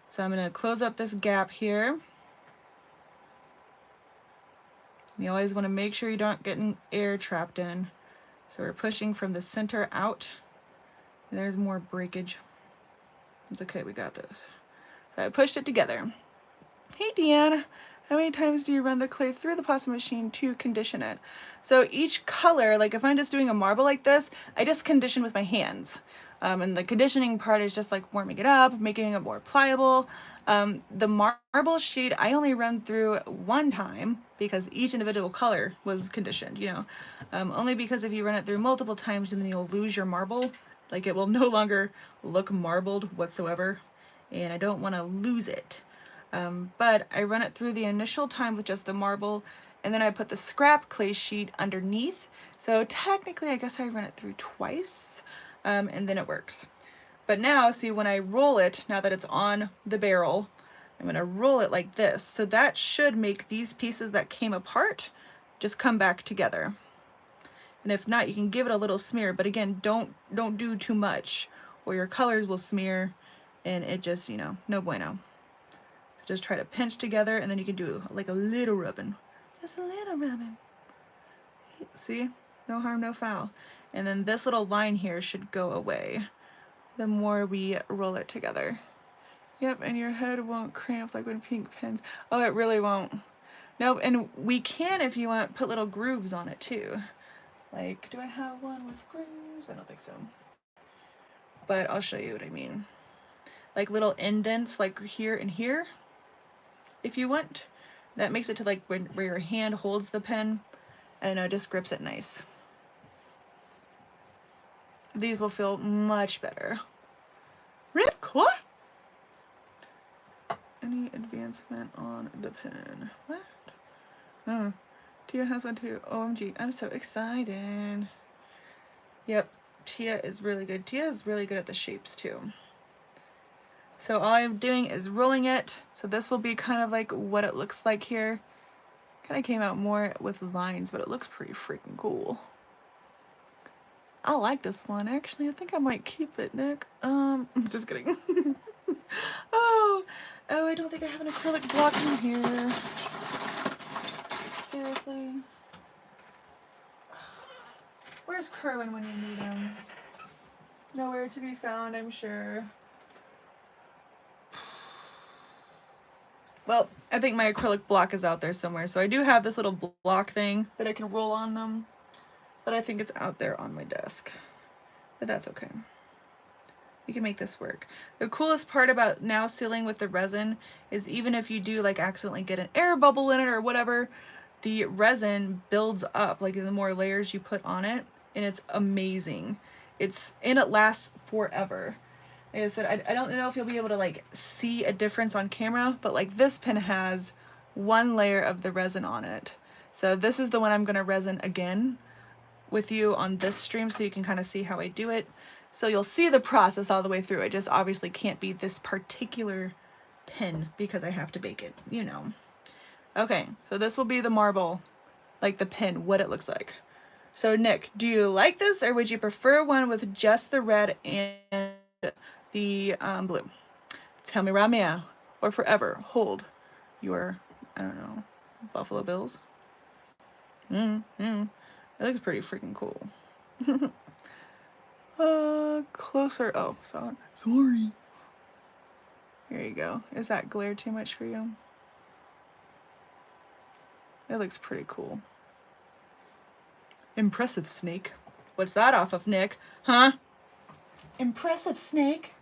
So I'm going to close up this gap here. You always want to make sure you don't get any air trapped in. So we're pushing from the center out. There's more breakage. It's okay, we got this. So I pushed it together. Hey Deanna, how many times do you run the clay through the pasta machine to condition it? So each color, like if I'm just doing a marble like this, I just condition with my hands. And the conditioning part is just like warming it up, making it more pliable. The marble sheet I only run through one time because each individual color was conditioned, you know. Only because if you run it through multiple times, then you'll lose your marble. Like it will no longer look marbled whatsoever, and I don't want to lose it. But I run it through the initial time with just the marble, and then I put the scrap clay sheet underneath. So technically, I guess I run it through twice, and then it works. But now, see, when I roll it, now that it's on the barrel, I'm gonna roll it like this. So that should make these pieces that came apart just come back together. And if not, you can give it a little smear, but again, don't do too much or your colors will smear and it just, you know, no bueno. Just try to pinch together and then you can do like a little rubbing. Just a little rubbing. See? No harm, no foul. And then this little line here should go away the more we roll it together. Yep, and your head won't cramp like when pink pens. Oh, it really won't. Nope, and we can, if you want, put little grooves on it too. Like, do I have one with grooves? I don't think so. But I'll show you what I mean. Like little indents like here and here, if you want. That makes it to like where your hand holds the pen. I don't know, it just grips it nice. These will feel much better. Rip core? Any advancement on the pen? What? Oh, Tia has one too. OMG, I'm so excited. Yep, Tia is really good. Tia is really good at the shapes too. So all I'm doing is rolling it. So this will be kind of like what it looks like here. Kind of came out more with lines, but it looks pretty freaking cool. I like this one. Actually, I think I might keep it, Nick. Just kidding. Oh, I don't think I have an acrylic block in here. Seriously. Where's Kerwin when you need him? Nowhere to be found, I'm sure. Well, I think my acrylic block is out there somewhere. So I do have this little block thing that I can roll on them. But I think it's out there on my desk. But that's okay. We can make this work. The coolest part about now sealing with the resin is even if you do like accidentally get an air bubble in it or whatever, the resin builds up like the more layers you put on it, and it's amazing. It lasts forever. Like I said, I don't know if you'll be able to like see a difference on camera, but like this pen has one layer of the resin on it. So this is the one I'm gonna resin again with you on this stream so you can kind of see how I do it. So you'll see the process all the way through. It just obviously can't be this particular pen because I have to bake it, you know. Okay, so this will be the marble, like the pen, what it looks like. So Nick, do you like this or would you prefer one with just the red and the blue? Tell me right meow or forever hold your, I don't know, Buffalo Bills. It looks pretty freaking cool. Closer. Oh, sorry. Here you go. Is that glare too much for you? It looks pretty cool. Impressive, Snake. What's that off of, Nick? Huh? Impressive, Snake.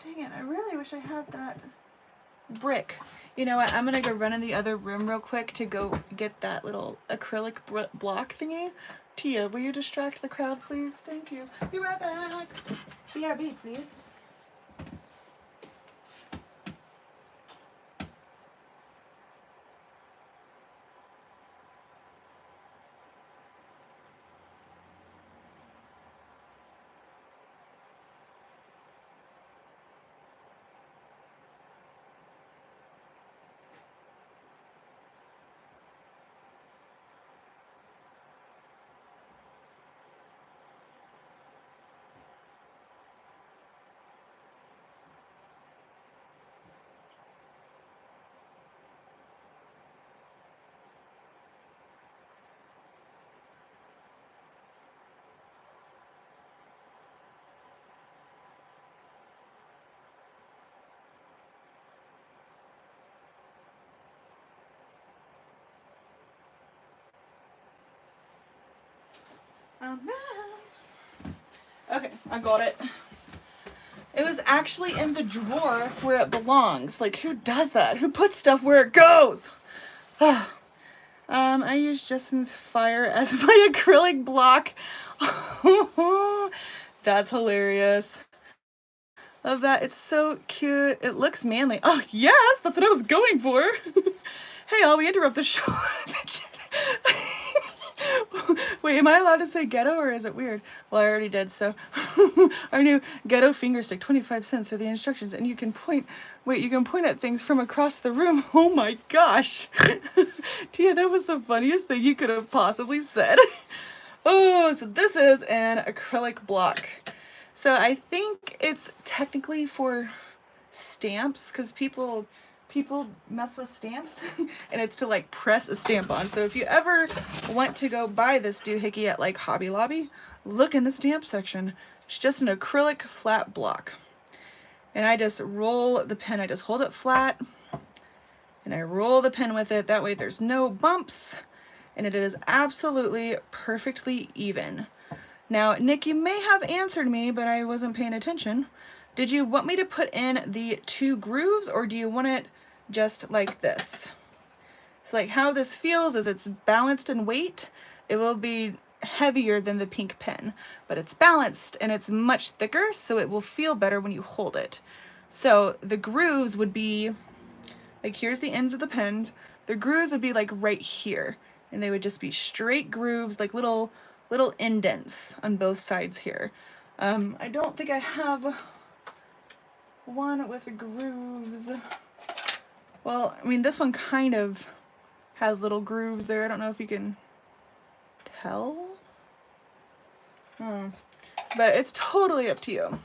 Dang it, I really wish I had that brick. You know what, I'm gonna go run in the other room real quick to go get that little acrylic block thingy. Tia, will you distract the crowd, please? Thank you. Be right back. BRB, please. Okay, I got it. It was actually in the drawer where it belongs. Like, who does that? Who puts stuff where it goes? I used Justin's Fire as my acrylic block. That's hilarious. Love that. It's so cute. It looks manly. Oh, yes, that's what I was going for. Hey, all, we interrupt the show. Wait, am I allowed to say ghetto or is it weird? Well, I already did, so our new ghetto finger stick, 25 cents are the instructions, and you can point, wait, you can point at things from across the room. Oh my gosh. Tia, that was the funniest thing you could have possibly said. Oh, so this is an acrylic block. So I think it's technically for stamps because people mess with stamps and it's to like press a stamp on. So if you ever want to go buy this doohickey at like Hobby Lobby, look in the stamp section. It's just an acrylic flat block. And I just roll the pen, I just hold it flat and I roll the pen with it. That way there's no bumps and it is absolutely perfectly even. Now, Nick, you may have answered me, but I wasn't paying attention. Did you want me to put in the 2 grooves or do you want it just like this? So like how this feels is it's balanced in weight. It will be heavier than the pink pen, but it's balanced and it's much thicker, so it will feel better when you hold it. So the grooves would be, like here's the ends of the pens. The grooves would be like right here, and they would just be straight grooves, like little indents on both sides here. I don't think I have one with grooves. Well, I mean, this one kind of has little grooves there. I don't know if you can tell. But it's totally up to you.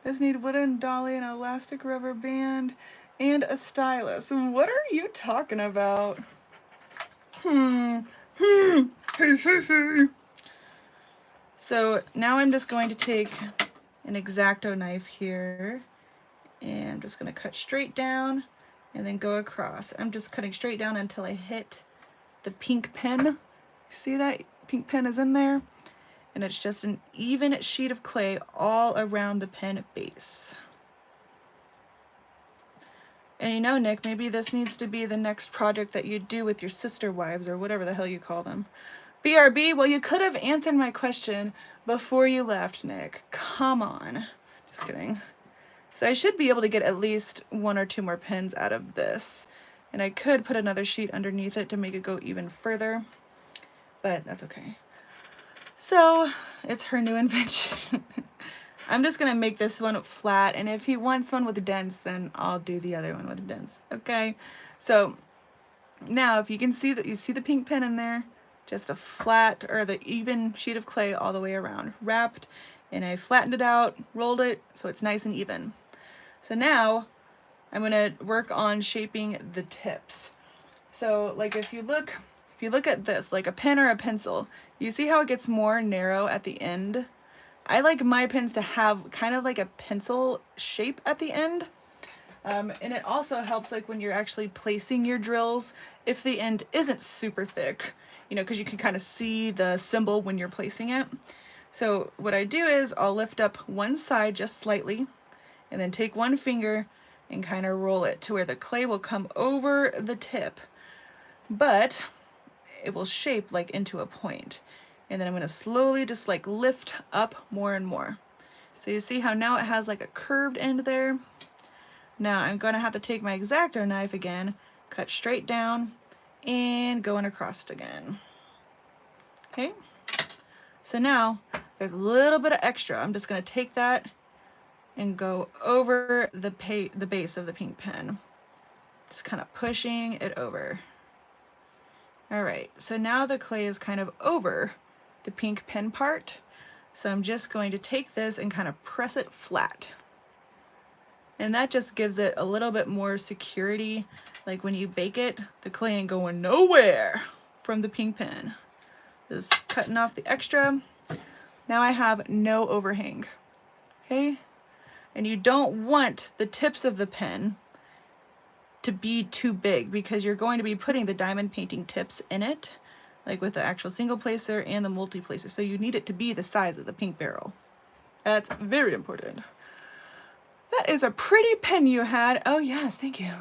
Just need wooden dolly, an elastic rubber band, and a stylus. What are you talking about? So now I'm just going to take an X-Acto knife here, and I'm just going to cut straight down and then go across. I'm just cutting straight down until I hit the pink pen. See that pink pen is in there? And it's just an even sheet of clay all around the pen base. And you know, Nick, maybe this needs to be the next project that you do with your sister wives or whatever the hell you call them. BRB, well, you could have answered my question before you left, Nick. Come on. Just kidding. So I should be able to get at least 1 or 2 more pens out of this. And I could put another sheet underneath it to make it go even further, but that's okay. So it's her new invention. I'm just gonna make this one flat, and if he wants one with dents, then I'll do the other one with dents. Okay, so now if you can see that, you see the pink pen in there, just a flat or the even sheet of clay all the way around, wrapped, and I flattened it out, rolled it so it's nice and even. So now I'm gonna work on shaping the tips. So like if you look at this, like a pen or a pencil, you see how it gets more narrow at the end? I like my pens to have kind of like a pencil shape at the end. And it also helps like when you're actually placing your drills, if the end isn't super thick, you know, because you can kind of see the symbol when you're placing it. So what I do is I'll lift up one side just slightly and then take one finger and kind of roll it to where the clay will come over the tip, but it will shape like into a point. And then I'm going to slowly just like lift up more and more. So you see how now it has like a curved end there? Now I'm going to have to take my X-Acto knife again, cut straight down, and going across it again. Okay? So now there's a little bit of extra. I'm just going to take that and go over the base of the pink pen. Just kind of pushing it over. Alright, so now the clay is kind of over the pink pen part. So I'm just going to take this and kind of press it flat. And that just gives it a little bit more security. Like when you bake it, the clay ain't going nowhere from the pink pen. Just cutting off the extra. Now I have no overhang. Okay? And you don't want the tips of the pen to be too big because you're going to be putting the diamond painting tips in it, like with the actual single placer and the multi placer. So you need it to be the size of the pink barrel. That's very important. That is a pretty pen you had. Oh yes, thank you.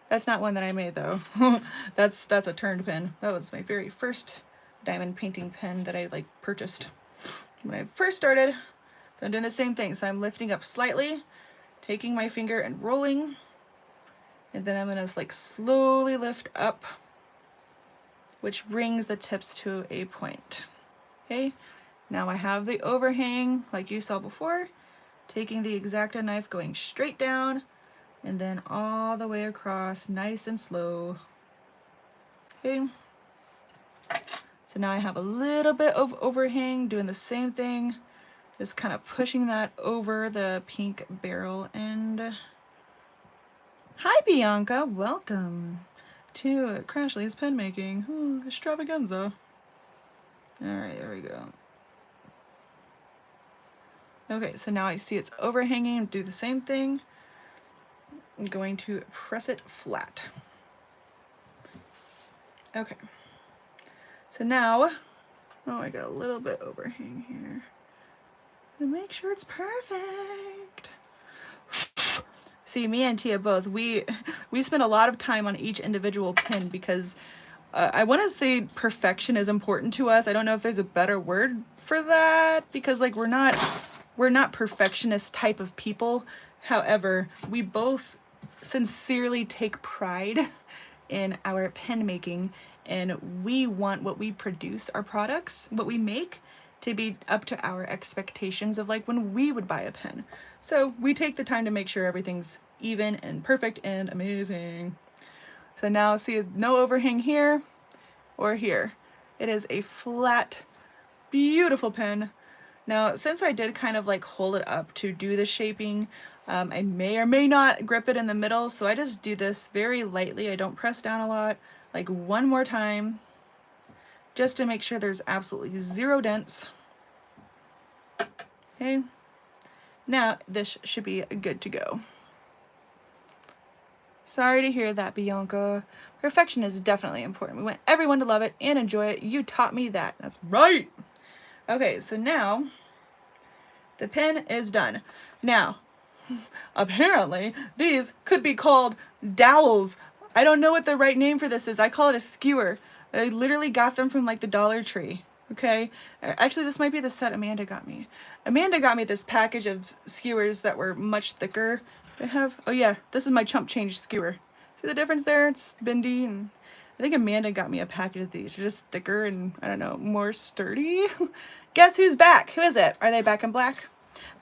That's not one that I made though. that's a turned pen. That was my very first diamond painting pen that I like purchased when I first started. So I'm doing the same thing. So I'm lifting up slightly, taking my finger and rolling, and then I'm gonna like slowly lift up which brings the tips to a point. Okay, now I have the overhang like you saw before, taking the X-Acto knife, going straight down, and then all the way across, nice and slow. Okay, so now I have a little bit of overhang, doing the same thing, just kind of pushing that over the pink barrel end. Hi Bianca, welcome to Crashley's pen making extravaganza. Alright, there we go. Okay, so now I see it's overhanging, do the same thing. I'm going to press it flat. Okay, so now, oh, I got a little bit overhang here. To make sure it's perfect. See, me and Tia both, we spend a lot of time on each individual pin because I want to say perfection is important to us. I don't know if there's a better word for that because like we're not perfectionist type of people. However, we both sincerely take pride in our pen making, and we want what we produce, our products, what we make, to be up to our expectations of like when we would buy a pen. So we take the time to make sure everything's even and perfect and amazing. So now see, no overhang here or here. It is a flat, beautiful pen. Now, since I did kind of like hold it up to do the shaping, I may or may not grip it in the middle, so I just do this very lightly. I don't press down a lot, like one more time, just to make sure there's absolutely zero dents. Okay, now this should be good to go. Sorry to hear that, Bianca. Perfection is definitely important. We want everyone to love it and enjoy it. You taught me that. That's right. Okay, so now the pen is done. Now, apparently, these could be called dowels. I don't know what the right name for this is. I call it a skewer. I literally got them from like the Dollar Tree. Okay, actually this might be the set Amanda got me. Amanda got me this package of skewers that were much thicker. I have, oh yeah, this is my chump change skewer. See the difference there? It's bendy, and I think Amanda got me a package of these. They're just thicker and, I don't know, more sturdy. Guess who's back? Who is it? Are they back in black?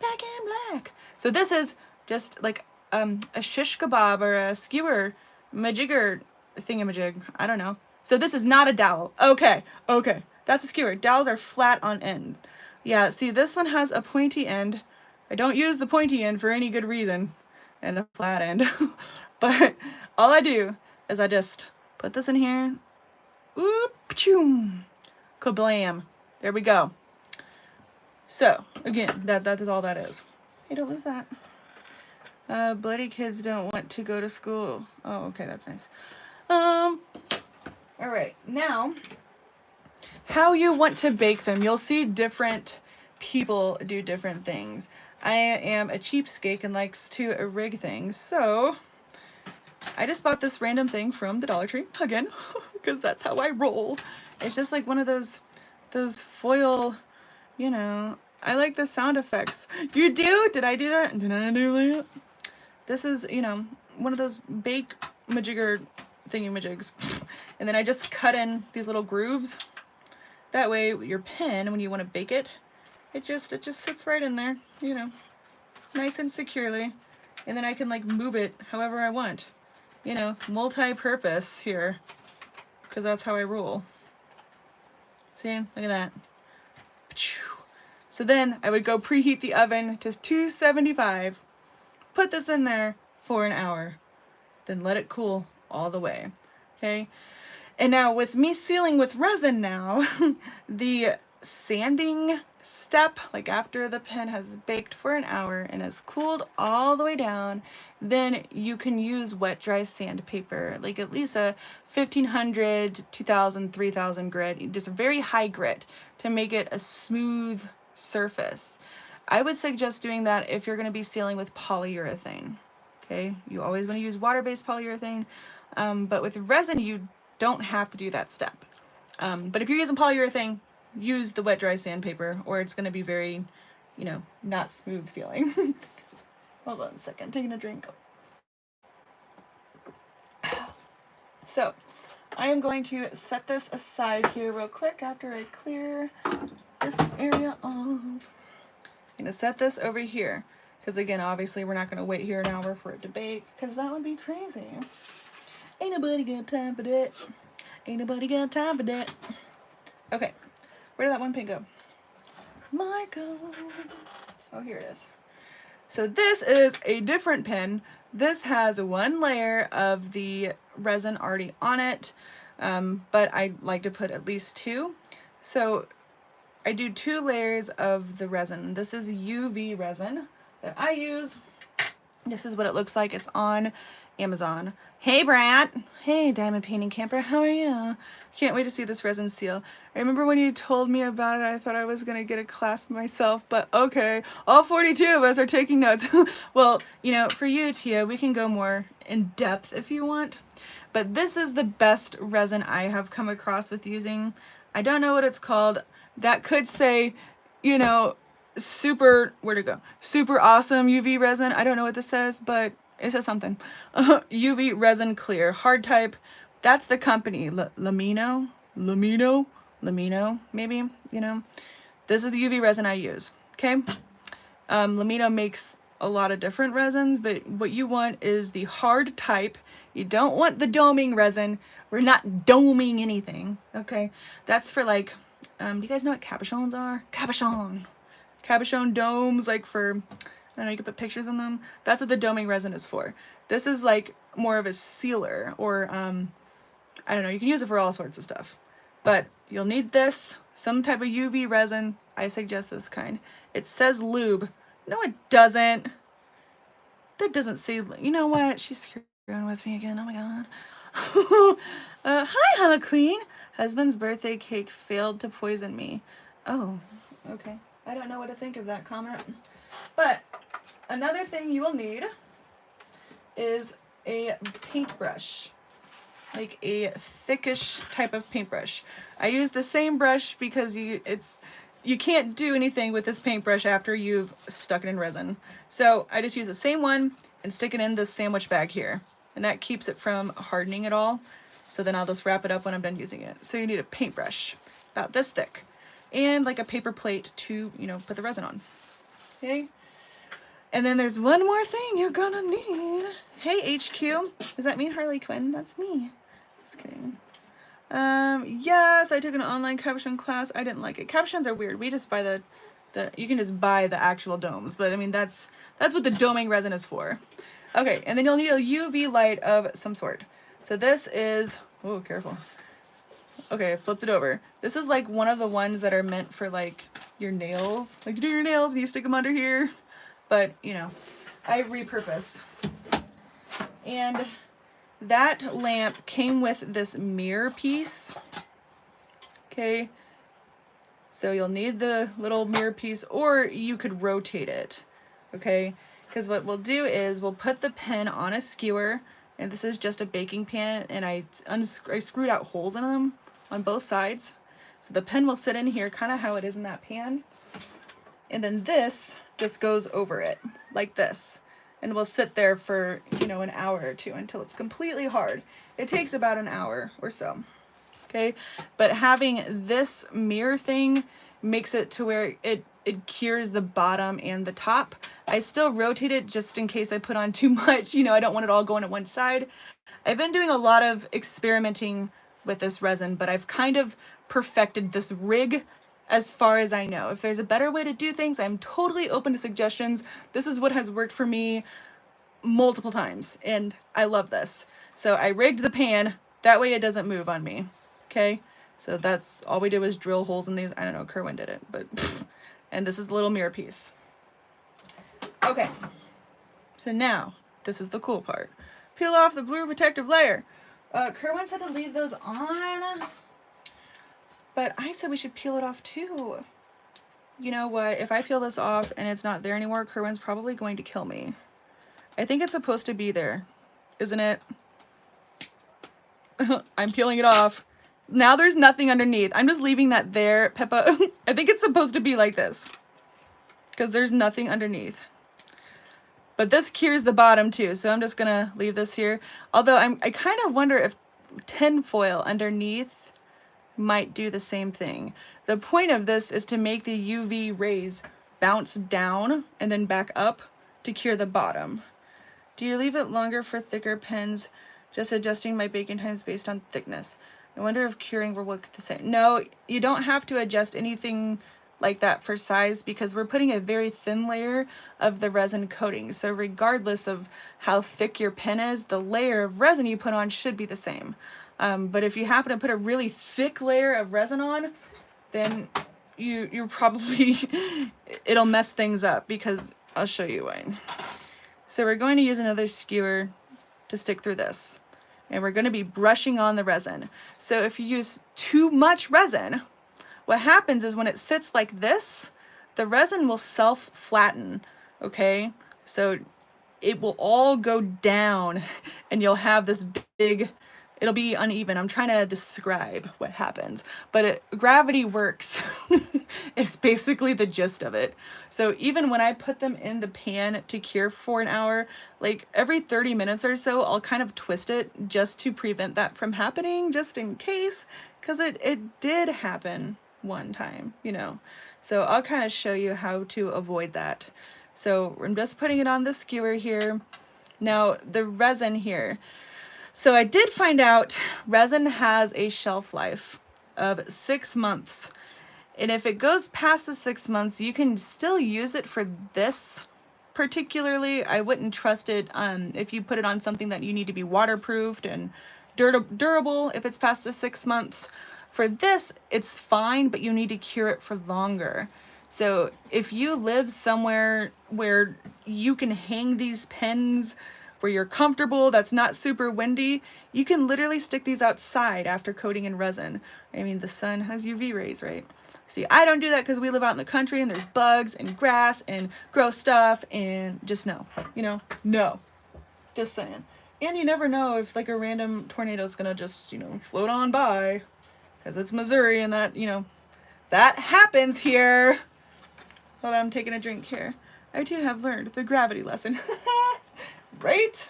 Back in black. So this is just like a shish kebab or a skewer majigger thingamajig. I don't know. So this is not a dowel. Okay, okay. That's a skewer. Dowels are flat on end. Yeah, see, this one has a pointy end. I don't use the pointy end for any good reason. And a flat end. But all I do is I just put this in here. Oop, choom. Kablam. There we go. So, again, that is all that is. Hey, don't lose that. Bloody kids don't want to go to school. Oh, okay, that's nice. Alright, now, how you want to bake them. You'll see different people do different things. I am a cheapskate and likes to rig things, so I just bought this random thing from the Dollar Tree, again, because that's how I roll. It's just like one of those foil, you know, I like the sound effects. You do? Did I do that? Did I do that? This is, you know, one of those bake majigger thingy-majigs. And then I just cut in these little grooves. That way your pen, when you want to bake it, it just sits right in there, you know, nice and securely. And then I can like move it however I want. You know, multi-purpose here, because that's how I roll. See, look at that. So then I would go preheat the oven to 275, put this in there for an hour, then let it cool all the way. Okay, and now with me sealing with resin now, the sanding step, like after the pen has baked for an hour and has cooled all the way down, then you can use wet dry sandpaper, like at least a 1500, 2000, 3000 grit, just a very high grit to make it a smooth surface. I would suggest doing that if you're going to be sealing with polyurethane. Okay, you always want to use water-based polyurethane, but with resin you don't have to do that step. But if you're using polyurethane, use the wet dry sandpaper, or it's going to be very, you know, not smooth feeling. Hold on a second, taking a drink. So I am going to set this aside here real quick after I clear this area off. I'm going to set this over here because, again, obviously we're not going to wait here an hour for it to bake because that would be crazy. Ain't nobody got time for that. Ain't nobody got time for that. Okay, where did that one pin go? Michael. Oh, here it is. So this is a different pen. This has one layer of the resin already on it, but I like to put at least two. So I do 2 layers of the resin. This is UV resin that I use. This is what it looks like. It's on Amazon. Hey, Brant. Hey, Diamond Painting Camper. How are you? Can't wait to see this resin seal. I remember when you told me about it, I thought I was going to get a class myself, but okay. All 42 of us are taking notes. Well, you know, for you, Tia, we can go more in depth if you want. But this is the best resin I have come across with using. I don't know what it's called. That could say, you know, super, where'd it go? Super awesome UV resin. I don't know what this says, but it says something. UV resin clear, hard type. That's the company, Lamino, maybe, you know. This is the UV resin I use, okay? Lamino makes a lot of different resins, but what you want is the hard type. You don't want the doming resin. We're not doming anything, okay? That's for like, do you guys know what cabochons are? Cabochon domes, like for, I don't know, you can put pictures in them. That's what the doming resin is for. This is like more of a sealer, or I don't know, you can use it for all sorts of stuff. But you'll need this, some type of UV resin. I suggest this kind. It says lube. No, it doesn't. That doesn't say, you know what? She's screwing with me again. Oh my god. Hi, Hello Queen. Husband's birthday cake failed to poison me. Oh, okay. I don't know what to think of that comment. But another thing you will need is a paintbrush, like a thickish type of paintbrush. I use the same brush because you can't do anything with this paintbrush after you've stuck it in resin. So I just use the same one and stick it in this sandwich bag here. And that keeps it from hardening at all. So then I'll just wrap it up when I'm done using it. So you need a paintbrush about this thick and like a paper plate to, you know, put the resin on. Okay. And then there's one more thing you're gonna need. Hey, HQ. Does that mean Harley Quinn? That's me. Just kidding. Yes, I took an online cabochon class. I didn't like it. Cabochons are weird. We just buy the you can just buy the actual domes, but I mean that's what the doming resin is for. Okay, and then you'll need a UV light of some sort. So this is, oh, careful. Okay, I flipped it over. This is like one of the ones that are meant for like your nails. Like you do your nails and you stick them under here. But, you know, I repurpose. And that lamp came with this mirror piece. Okay. So you'll need the little mirror piece, or you could rotate it. Okay. Because what we'll do is we'll put the pen on a skewer, and this is just a baking pan, and I screwed out holes in them on both sides. So the pen will sit in here kind of how it is in that pan. And then this just goes over it like this, and will sit there for, you know, an hour or two until it's completely hard. It takes about an hour or so. Okay, but having this mirror thing makes it to where it cures the bottom and the top. I still rotate it just in case I put on too much, you know, I don't want it all going at one side. I've been doing a lot of experimenting with this resin, but I've kind of perfected this rig as far as I know. If there's a better way to do things, I'm totally open to suggestions. This is what has worked for me multiple times, and I love this. So I rigged the pan, that way it doesn't move on me. Okay, so that's all we did was drill holes in these. I don't know, Kerwin did it, but and this is the little mirror piece. Okay, so now this is the cool part. Peel off the blue protective layer. Kerwin said to leave those on, but I said we should peel it off too. You know what? If I peel this off and it's not there anymore, Kerwin's probably going to kill me. I think it's supposed to be there, isn't it? I'm peeling it off. Now there's nothing underneath. I'm just leaving that there, Peppa. I think it's supposed to be like this, because there's nothing underneath. But this cures the bottom too, so I'm just gonna leave this here. Although I kind of wonder if tin foil underneath might do the same thing. The point of this is to make the UV rays bounce down and then back up to cure the bottom. Do you leave it longer for thicker pens? Just adjusting my baking times based on thickness. I wonder if curing will work the same. No, you don't have to adjust anything like that for size because we're putting a very thin layer of the resin coating. So regardless of how thick your pen is, the layer of resin you put on should be the same. But if you happen to put a really thick layer of resin on, then you're probably, it'll mess things up because I'll show you why. So we're going to use another skewer to stick through this. And we're going to be brushing on the resin. So if you use too much resin, what happens is when it sits like this, the resin will self-flatten, okay? So it will all go down and you'll have this big, it'll be uneven. I'm trying to describe what happens, but gravity works. It's basically the gist of it. So even when I put them in the pan to cure for an hour, like every 30 minutes or so, I'll kind of twist it just to prevent that from happening, just in case, because it did happen one time, you know. So I'll kind of show you how to avoid that. So I'm just putting it on the skewer here. Now the resin here. So I did find out resin has a shelf life of 6 months. And if it goes past the 6 months, you can still use it for this particularly. I wouldn't trust it if you put it on something that you need to be waterproofed and durable if it's past the 6 months. For this, it's fine, but you need to cure it for longer. So if you live somewhere where you can hang these pens, where you're comfortable, that's not super windy, you can literally stick these outside after coating in resin. I mean, the sun has UV rays, right? See, I don't do that because we live out in the country and there's bugs and grass and gross stuff and just no, you know, no, just saying. And you never know if like a random tornado is gonna just, you know, float on by because it's Missouri and that, you know, that happens here. Hold on, I'm taking a drink here. I too have learned the gravity lesson. Right?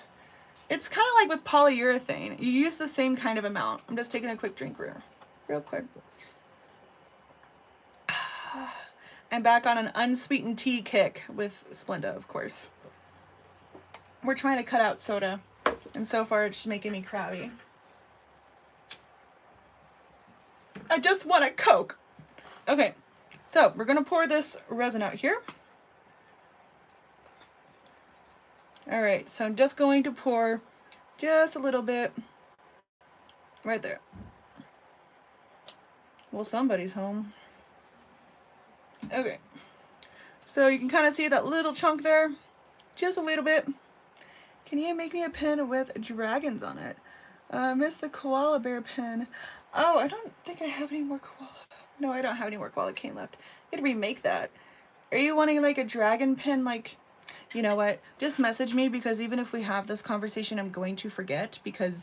It's kind of like with polyurethane. You use the same kind of amount. I'm just taking a quick drink real quick. I'm back on an unsweetened tea kick with Splenda, of course. We're trying to cut out soda, and so far it's just making me crabby. I just want a Coke. Okay, so we're gonna pour this resin out here. All right, so I'm just going to pour just a little bit right there. Well, somebody's home. Okay, so you can kind of see that little chunk there, just a little bit. Can you make me a pen with dragons on it? Miss the koala bear pen. Oh, I don't think I have any more koala. No, I don't have any more koala cane left. I could remake that. Are you wanting like a dragon pen? Like, you know what? Just message me because even if we have this conversation, I'm going to forget because,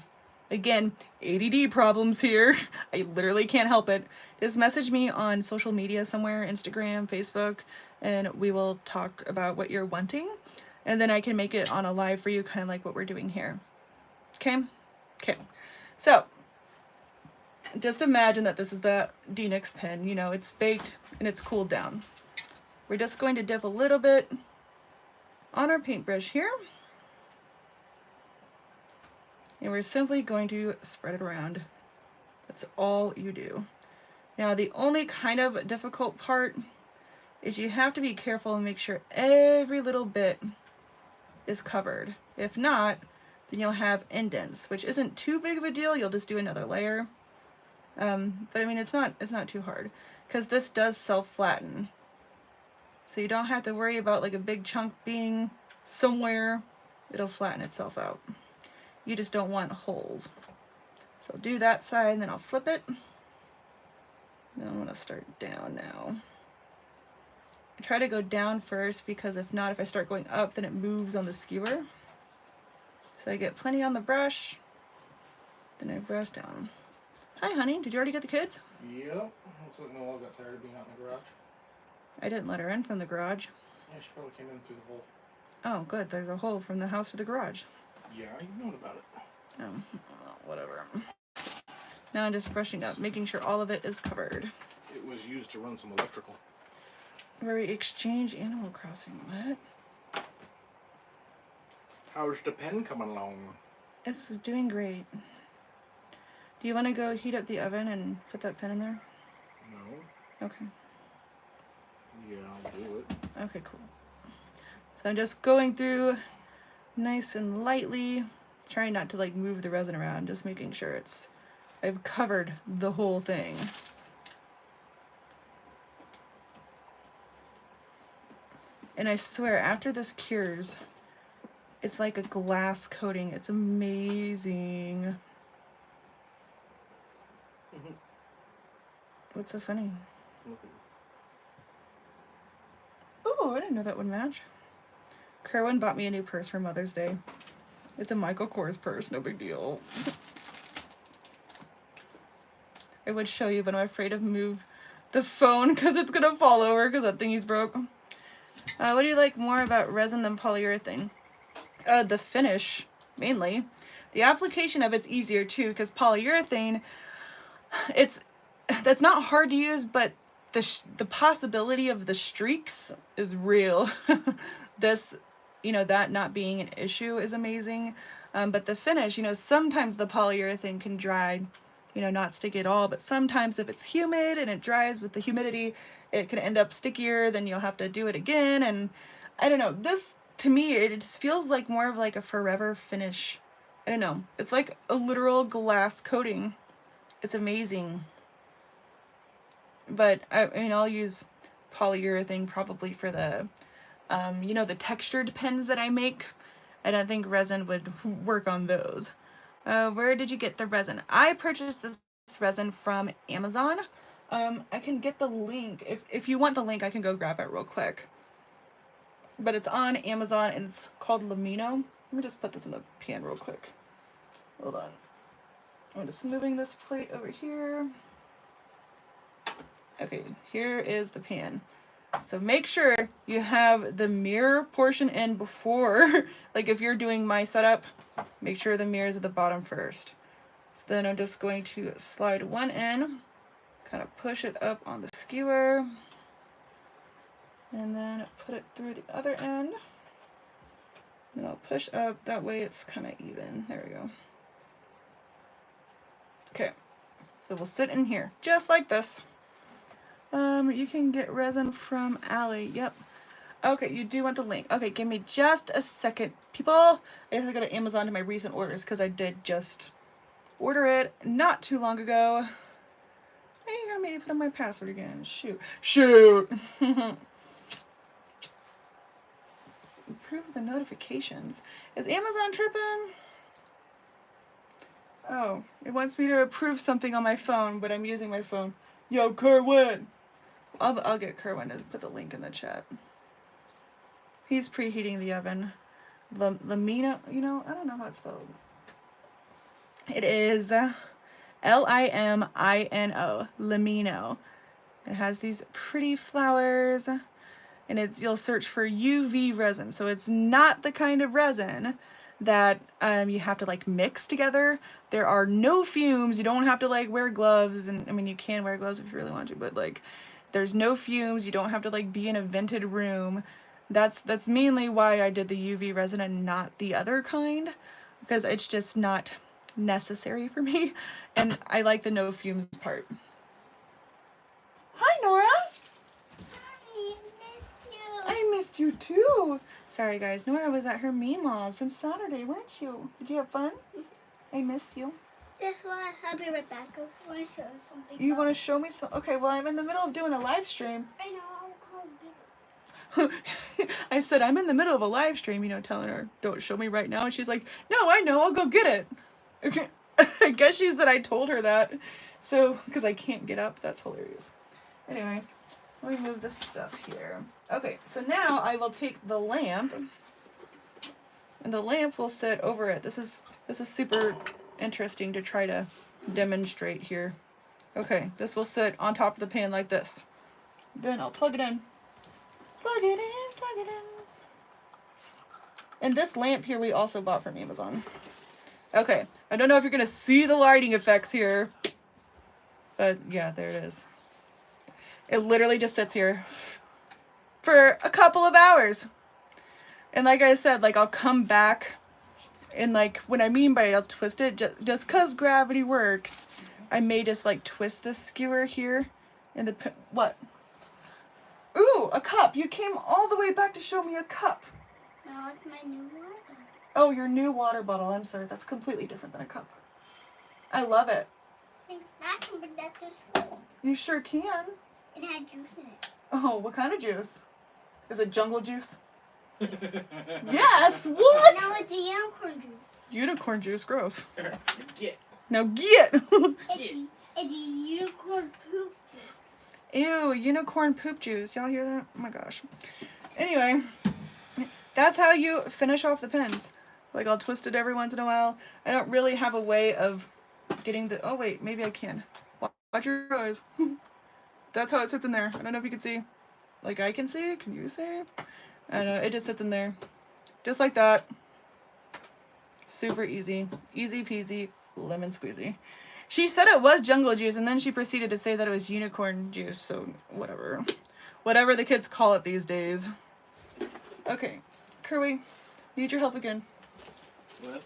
again, ADD problems here. I literally can't help it. Just message me on social media somewhere, Instagram, Facebook, and we will talk about what you're wanting. And then I can make it on a live for you, kind of like what we're doing here. Okay? Okay. So, just imagine that this is the DNX pen. You know, it's baked and it's cooled down. We're just going to dip a little bit on our paintbrush here. And we're simply going to spread it around. That's all you do. Now, the only kind of difficult part is you have to be careful and make sure every little bit is covered. If not, then you'll have indents, which isn't too big of a deal. You'll just do another layer. But I mean, it's not too hard because this does self-flatten. So you don't have to worry about like a big chunk being somewhere. It'll flatten itself out. You just don't want holes. So I'll do that side and then I'll flip it. Then I'm gonna start down now. I try to go down first because if not, if I start going up, then it moves on the skewer. So I get plenty on the brush, then I brush down. Hi, honey. Did you already get the kids? Yep. Looks like Noelle got tired of being out in the garage. I didn't let her in from the garage. Yeah, she probably came in through the hole. Oh, good. There's a hole from the house to the garage. Yeah, you know about it. Oh, well, whatever. Now I'm just brushing up, making sure all of it is covered. It was used to run some electrical. Where we exchange Animal Crossing. What? How's the pen coming along? It's doing great. Do you want to go heat up the oven and put that pen in there? No. Okay. Yeah, I'll do it. Okay, cool. So I'm just going through nice and lightly, trying not to like move the resin around, just making sure I've covered the whole thing. And I swear, after this cures, it's like a glass coating. It's amazing. What's so funny? Oh, I didn't know that would match. Kerwin bought me a new purse for Mother's Day. It's a Michael Kors purse, no big deal. I would show you, but I'm afraid to move the phone because it's gonna fall over because that thingy's broke. What do you like more about resin than polyurethane? The finish, mainly. The application of it's easier too, because polyurethane, that's not hard to use, but the possibility of the streaks is real. This, that not being an issue is amazing. But the finish, sometimes the polyurethane can dry, not sticky at all, but sometimes if it's humid and it dries with the humidity, it can end up stickier, then you'll have to do it again. And I don't know, this, to me, it just feels like more of like a forever finish. I don't know, it's like a literal glass coating. It's amazing. But I'll use polyurethane probably for the, the textured pens that I make. I don't think resin would work on those. Where did you get the resin? I purchased this resin from Amazon. I can get the link. If you want the link, I can go grab it real quick. But it's on Amazon and it's called Lamino. Let me just put this in the pan real quick. Hold on. I'm just moving this plate over here. Okay, here is the pan. So make sure you have the mirror portion in before, like if you're doing my setup, make sure the mirror is at the bottom first. So then I'm just going to slide one in, kind of push it up on the skewer, and then put it through the other end. Then I'll push up, that way it's kind of even. There we go. Okay, so we'll sit in here, just like this. You can get resin from Allie, yep. Okay, you do want the link. Okay, give me just a second. People, I have to go to Amazon to my recent orders because I did just order it not too long ago. Hey, you got me to put in my password again. Shoot. Improve the notifications. Is Amazon tripping? Oh, it wants me to approve something on my phone, but I'm using my phone. Yo, Kerwin! I'll get Kerwin to put the link in the chat. He's preheating the oven. Lamino, I don't know how it's spelled. It is Limino, Lamino. It has these pretty flowers, and you'll search for UV resin. So it's not the kind of resin that you have to like mix together. There are no fumes. You don't have to like wear gloves, and I mean you can wear gloves if you really want to, but like there's no fumes. You don't have to like be in a vented room. That's mainly why I did the UV resin and not the other kind, because it's just not necessary for me, and I like the no fumes part. Hi, Nora. I missed you. I missed you too. Sorry guys, Nora was at her Meemaw since Saturday, weren't you? Did you have fun? I missed you. That's why I'll be right back. I want to show you something. You want to show me some? Okay, well I'm in the middle of doing a live stream. I know, I'll call you. I said I'm in the middle of a live stream, telling her don't show me right now, and she's like, no, I know, I'll go get it. Okay. I guess she said I told her that, so because I can't get up. That's hilarious. Anyway, let me move this stuff here. Okay, so now I will take the lamp, and the lamp will sit over it. This is super interesting to try to demonstrate here. Okay, this will sit on top of the pan like this. Then I'll plug it in. Plug it in, plug it in. And this lamp here we also bought from Amazon. Okay, I don't know if you're gonna see the lighting effects here, But yeah, there it is. It literally just sits here for a couple of hours. And like I said, like I'll come back and like when I mean by I'll twist it, just cause gravity works, I may just like twist this skewer here in the what? Ooh, a cup. You came all the way back to show me a cup. No, it's my new water. Oh, your new water bottle. I'm sorry. That's completely different than a cup. I love it. Thanks, that can bring that to school. You sure can. It had juice in it. Oh, what kind of juice? Is it jungle juice? Yes. What? No, it's a unicorn juice. Unicorn juice. Gross. Get. Now get. It's a unicorn poop juice. Ew, unicorn poop juice. Y'all hear that? Oh my gosh. Anyway, that's how you finish off the pins. Like I'll twist it every once in a while. I don't really have a way of getting the, oh wait, maybe I can. Watch your eyes. That's how it sits in there. I don't know if you can see. Like I can see, can you see? I don't know, it just sits in there. Just like that. Super easy. Easy peasy, lemon squeezy. She said it was jungle juice and then she proceeded to say that it was unicorn juice, so whatever. Whatever the kids call it these days. Okay, Kerwin, need your help again. What?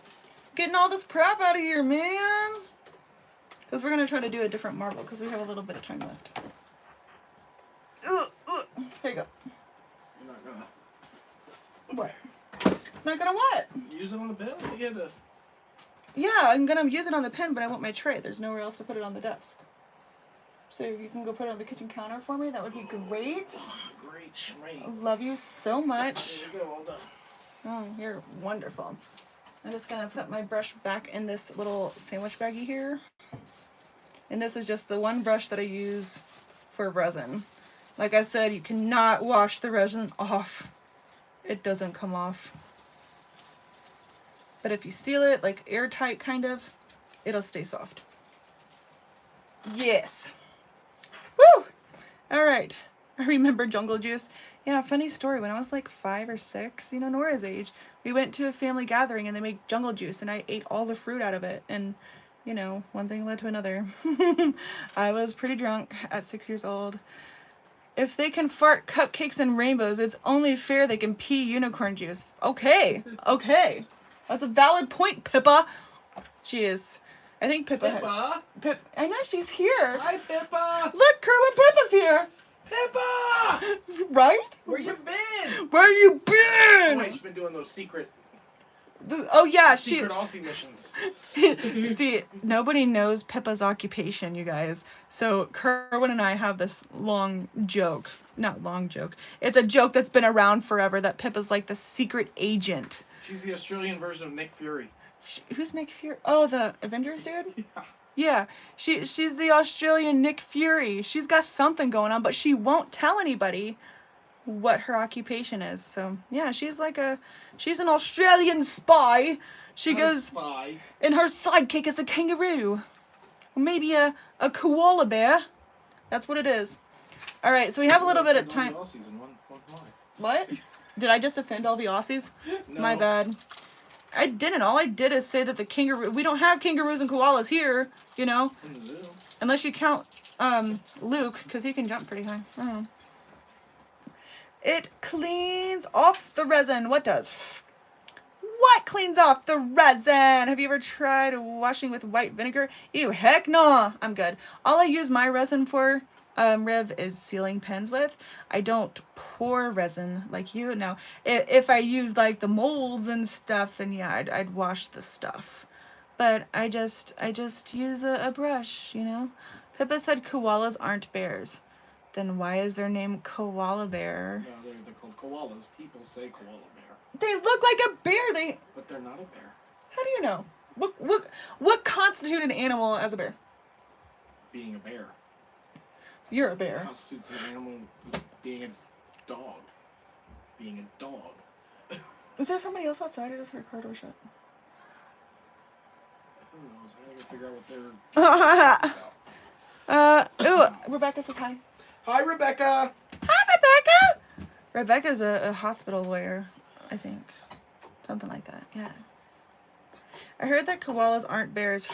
Getting all this crap out of here, man. Because we're going to try to do a different marble because we have a little bit of time left. Here you go. You're not gonna. What? Not gonna what? Use it on the pen? You had to. Yeah, I'm gonna use it on the pen, but I want my tray. There's nowhere else to put it on the desk. So you can go put it on the kitchen counter for me. That would be great. Great. Love you so much. There you go. All done. Oh, you're wonderful. I'm just gonna put my brush back in this little sandwich baggie here. And this is just the one brush that I use for resin. Like I said, you cannot wash the resin off. It doesn't come off. But if you seal it, like airtight kind of, it'll stay soft. Yes. Woo! All right. I remember jungle juice. Yeah, funny story. When I was like 5 or 6, you know, Nora's age, we went to a family gathering and they make jungle juice and I ate all the fruit out of it. And, you know, one thing led to another. I was pretty drunk at 6 years old. If they can fart cupcakes and rainbows, it's only fair they can pee unicorn juice. Okay, okay. That's a valid point, Pippa. She is. I think Pippa. Pippa? I know she's here. Hi, Pippa. Look, Kerwin, Pippa's here. Pippa! Right? Where you been? Where you been? Oh, wait, she's been doing those secret Secret Aussie missions. See, nobody knows Pippa's occupation, you guys. So Kerwin and I have this long joke. Not long joke. It's a joke that's been around forever that Pippa's like the secret agent. She's the Australian version of Nick Fury. Who's Nick Fury? Oh, the Avengers dude? Yeah. Yeah. She's the Australian Nick Fury. She's got something going on, but she won't tell anybody what her occupation is. So yeah, she's an Australian spy. She goes, spy. and her sidekick is a kangaroo, maybe a koala bear. That's what it is. All right, so we have a little bit of time. Aussies in one line. What? Did I just offend all the Aussies? No. My bad. I didn't. All I did is say that we don't have kangaroos and koalas here, you know. In the zoo. Unless you count Luke, because he can jump pretty high. I don't know. It cleans off the resin. What does? What cleans off the resin? Have you ever tried washing with white vinegar? Ew, heck no. I'm good. All I use my resin for, Riv, is sealing pens with. I don't pour resin like you. Now, if I use like the molds and stuff, then yeah, I'd wash the stuff. But I just use a brush, you know. Pippa said koalas aren't bears. Then why is their name koala bear? No, they're called koalas. People say koala bear. They look like a bear. But they're not a bear. How do you know? What constitutes an animal as a bear? Being a bear. You're a bear. What constitutes an animal as being a dog. Being a dog. Is there somebody else outside or is her car door shut? Who knows? I gotta figure out what they're Ooh, Rebecca says hi. Hi, Rebecca. Hi, Rebecca. Rebecca's a hospital lawyer, I think. Something like that, yeah. I heard that koalas aren't bears.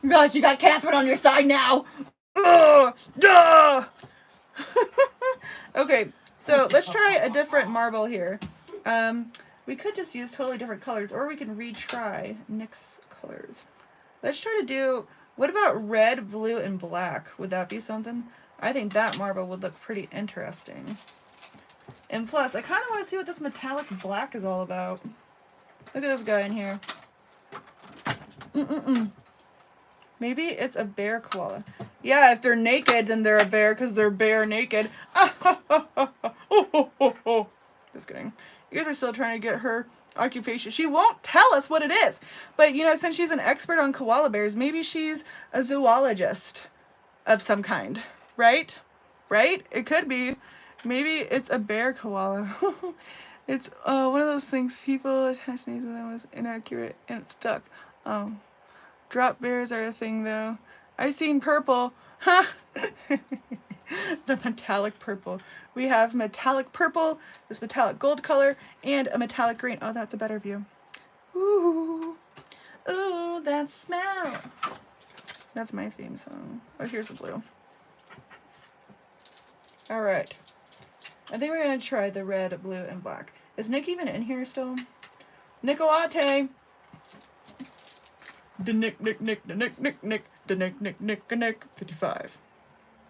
Gosh, you got Catherine on your side now. Ugh, duh. Okay, so let's try a different marble here. We could just use totally different colors, or we can retry Nick's colors. Let's try to do, what about red, blue, and black? Would that be something? I think that marble would look pretty interesting. And plus, I kind of want to see what this metallic black is all about. Look at this guy in here. Maybe it's a bear koala. Yeah, if they're naked, then they're a bear because they're bare naked. Just kidding. You guys are still trying to get her occupation. She won't tell us what it is. But, you know, since she's an expert on koala bears, maybe she's a zoologist of some kind. Right? Right? It could be. Maybe it's a bear koala. It's one of those things people attach names to them was inaccurate and it stuck. Drop bears are a thing though. I've seen purple. Ha! The metallic purple. We have metallic purple, this metallic gold color, and a metallic green. Oh, that's a better view. Ooh. Ooh, that smell. That's my theme song. Oh, here's the blue. All right. I think we're going to try the red, blue, and black. Is Nick even in here still? Nicolate! The Nick, the Nick, the Nick, 55.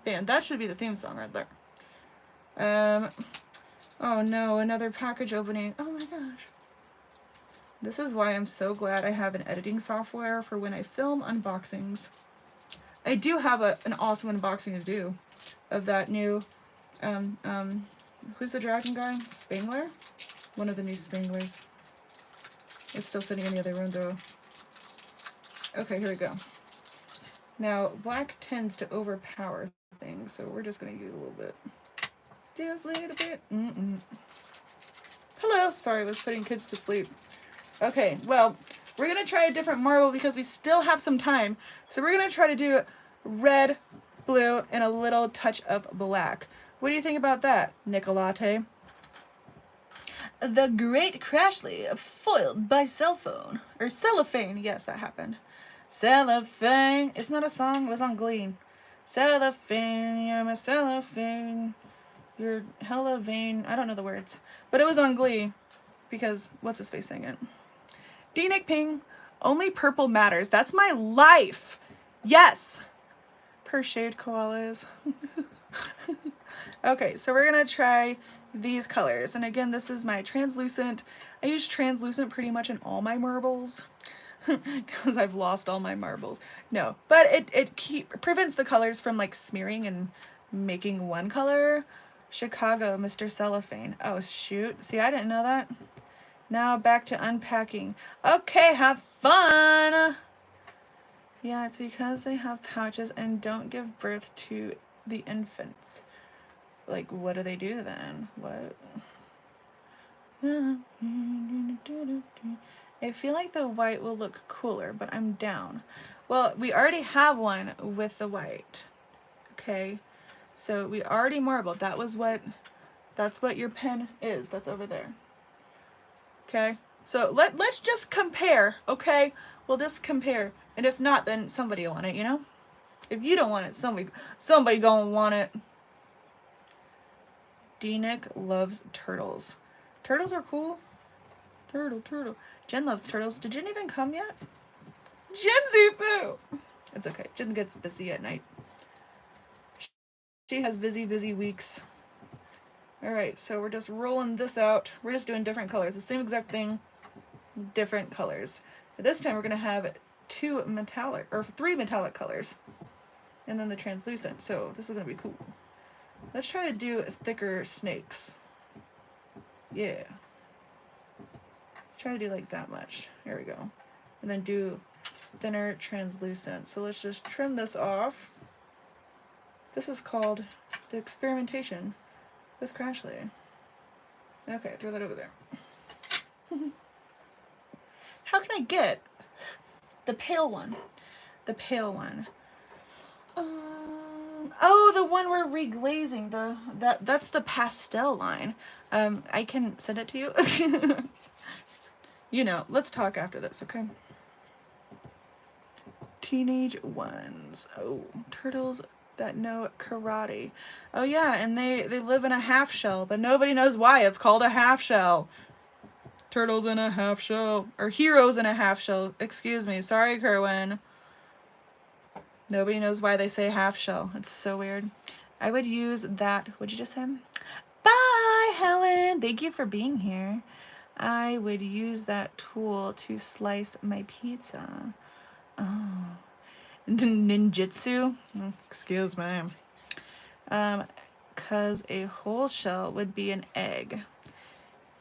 Man, that should be the theme song right there. Oh no, another package opening. Oh my gosh. This is why I'm so glad I have an editing software for when I film unboxings. I do have an awesome unboxing to do of that new, who's the dragon guy? Spangler? One of the new Spanglers. It's still sitting in the other room though. Okay, here we go. Now, black tends to overpower things, so we're just going to use a little bit. Just a little bit. Hello! Sorry, I was putting kids to sleep. Okay, well, we're going to try a different marble because we still have some time. So we're going to try to do red, blue, and a little touch of black. What do you think about that, Nicolate? The Great Crashley, foiled by cell phone. Or cellophane, yes, that happened. Cellophane. It's not a song, it was on Glee. Cellophane, you're my cellophane. You're hella vain. I don't know the words. But it was on Glee. Because, what's his face saying it? D-Nick Ping. Only purple matters. That's my life. Yes. Per shade koalas. Okay, so we're going to try these colors. And again, this is my translucent. I use translucent pretty much in all my marbles. Because I've lost all my marbles. No, but it prevents the colors from like smearing and making one color. Chicago, Mr. Cellophane. Oh, shoot. See, I didn't know that. Now back to unpacking. Okay, have fun. Yeah, it's because they have pouches and don't give birth to the infants. Like, what do they do then? What? I feel like the white will look cooler, but I'm down. Well, we already have one with the white. Okay, so we already marbled. That's what your pen is. That's over there. Okay, so let's just compare. Okay, we'll just compare. And if not, then somebody will want it. You know, if you don't want it, somebody gonna want it. D-Nick loves turtles. Turtles are cool. Turtle. Jen loves turtles. Did Jen even come yet? Gen boo! It's okay. Jen gets busy at night. She has busy weeks. Alright, so we're just rolling this out. We're just doing different colors. The same exact thing, different colors. But this time we're going to have three metallic colors. And then the translucent. So this is going to be cool. Let's try to do thicker snakes. Yeah. Try to do like that much. There we go. And then do thinner translucent. So let's just trim this off. This is called the experimentation with Crashley. Okay, throw that over there. How can I get the pale one? The pale one. Oh, the one we're reglazing. That's the pastel line. I can send it to you. You know, let's talk after this, okay? Teenage ones. Oh, turtles that know karate. Oh yeah, and they live in a half shell, but nobody knows why it's called a half shell. Turtles in a half shell, or heroes in a half shell. Excuse me. Sorry, Kerwin. Nobody knows why they say half shell. It's so weird. I would use that. What'd you just say? Bye, Helen. Thank you for being here. I would use that tool to slice my pizza. Oh. Ninjutsu? Excuse me. Because a whole shell would be an egg.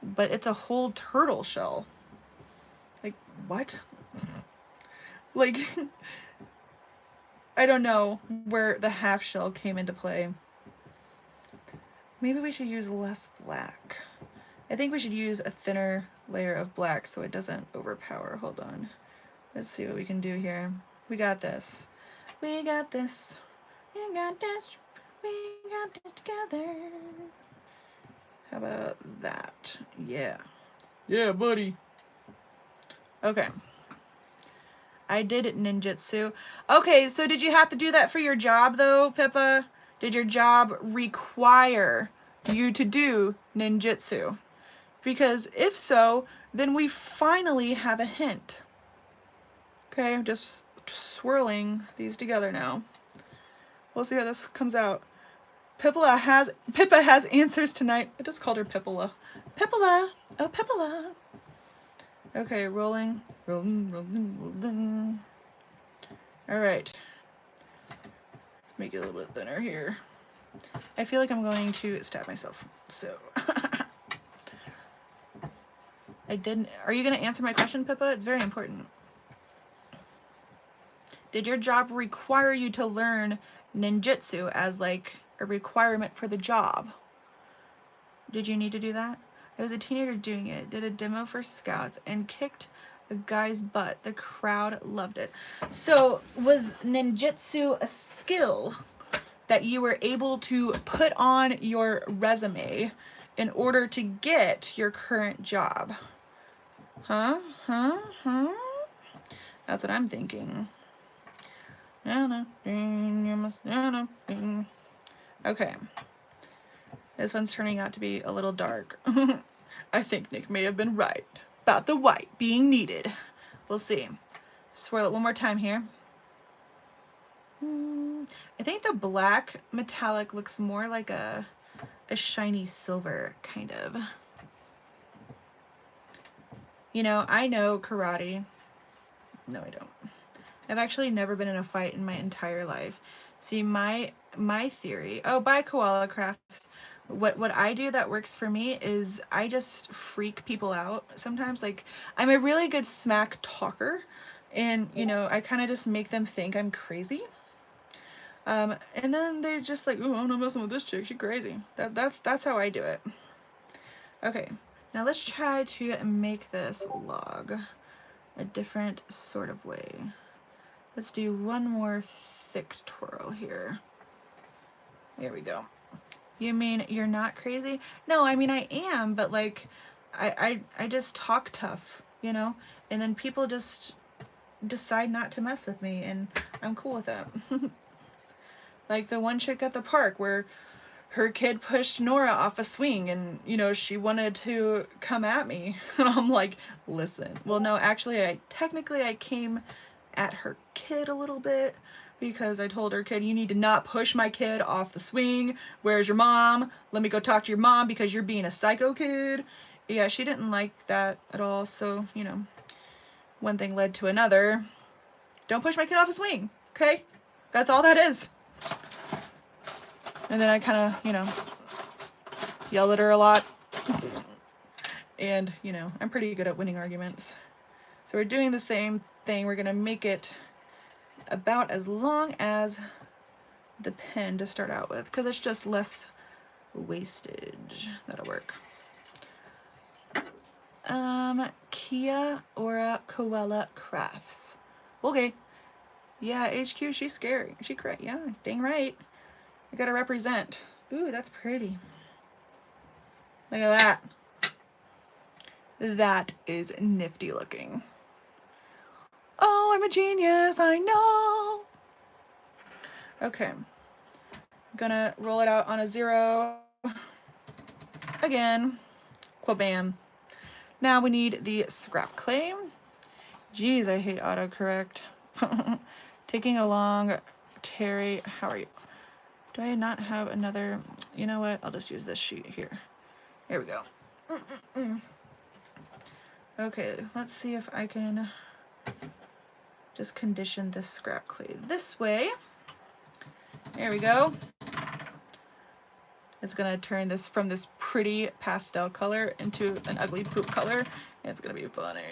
But it's a whole turtle shell. Like, what? Like, I don't know where the half shell came into play. Maybe we should use less black. I think we should use a thinner layer of black so it doesn't overpower. Hold on. Let's see what we can do here. We got this. We got this. We got this. We got this together. How about that? Yeah. Yeah, buddy. Okay. I did ninjutsu. Okay, so did you have to do that for your job though, Pippa? Did your job require you to do ninjutsu? Because if so, then we finally have a hint. Okay, I'm just swirling these together now. We'll see how this comes out. Pippa has answers tonight. I just called her Pippola. Pippola! Oh, Pippola! Okay, rolling. Alright. Let's make it a little bit thinner here. I feel like I'm going to stab myself, so. I didn't. Are you going to answer my question, Pippa? It's very important. Did your job require you to learn ninjutsu as like a requirement for the job? Did you need to do that? I was a teenager doing it, did a demo for scouts, and kicked a guy's butt. The crowd loved it. So was ninjutsu a skill that you were able to put on your resume in order to get your current job? Huh? That's what I'm thinking. Okay. This one's turning out to be a little dark. I think Nick may have been right about the white being needed. We'll see. Swirl it one more time here. I think the black metallic looks more like a shiny silver, kind of. You know, I know karate. No, I don't. I've actually never been in a fight in my entire life. See, my theory. Oh, bye, Koala Crafts. What I do that works for me is I just freak people out sometimes. Like, I'm a really good smack talker, and you know, I kind of just make them think I'm crazy. And then they're just like, "Ooh, I'm not messing with this chick. She's crazy." That's how I do it. Okay, now let's try to make this log a different sort of way. Let's do one more thick twirl here. There we go. You mean you're not crazy? No, I mean I am, but like I just talk tough, you know? And then people just decide not to mess with me, and I'm cool with that. Like the one chick at the park where her kid pushed Nora off a swing, and you know, she wanted to come at me. And I'm like, listen. Well, no, actually I came at her kid a little bit, because I told her kid, you need to not push my kid off the swing. Where's your mom? Let me go talk to your mom because you're being a psycho kid. Yeah, she didn't like that at all. So, you know, one thing led to another. Don't push my kid off a swing, okay? That's all that is. And then I kind of, you know, yelled at her a lot. And, you know, I'm pretty good at winning arguments. So we're doing the same thing. We're going to make it about as long as the pen to start out with, because it's just less wastage. That'll work. Kia Ora Koala Crafts. Okay. Yeah, HQ, she's scary. She correct. Yeah, dang right. I gotta represent. Ooh, that's pretty. Look at that. That is nifty looking. Oh, I'm a genius, I know. Okay, I'm gonna roll it out on a 0 again. Bam. Now we need the scrap clay. Geez, I hate autocorrect. Taking a long, Terry, how are you? Do I not have another, you know what, I'll just use this sheet here. Here we go. Okay, let's see if I can just condition this scrap clay this way. There we go. It's gonna turn this from this pretty pastel color into an ugly poop color. It's gonna be funny.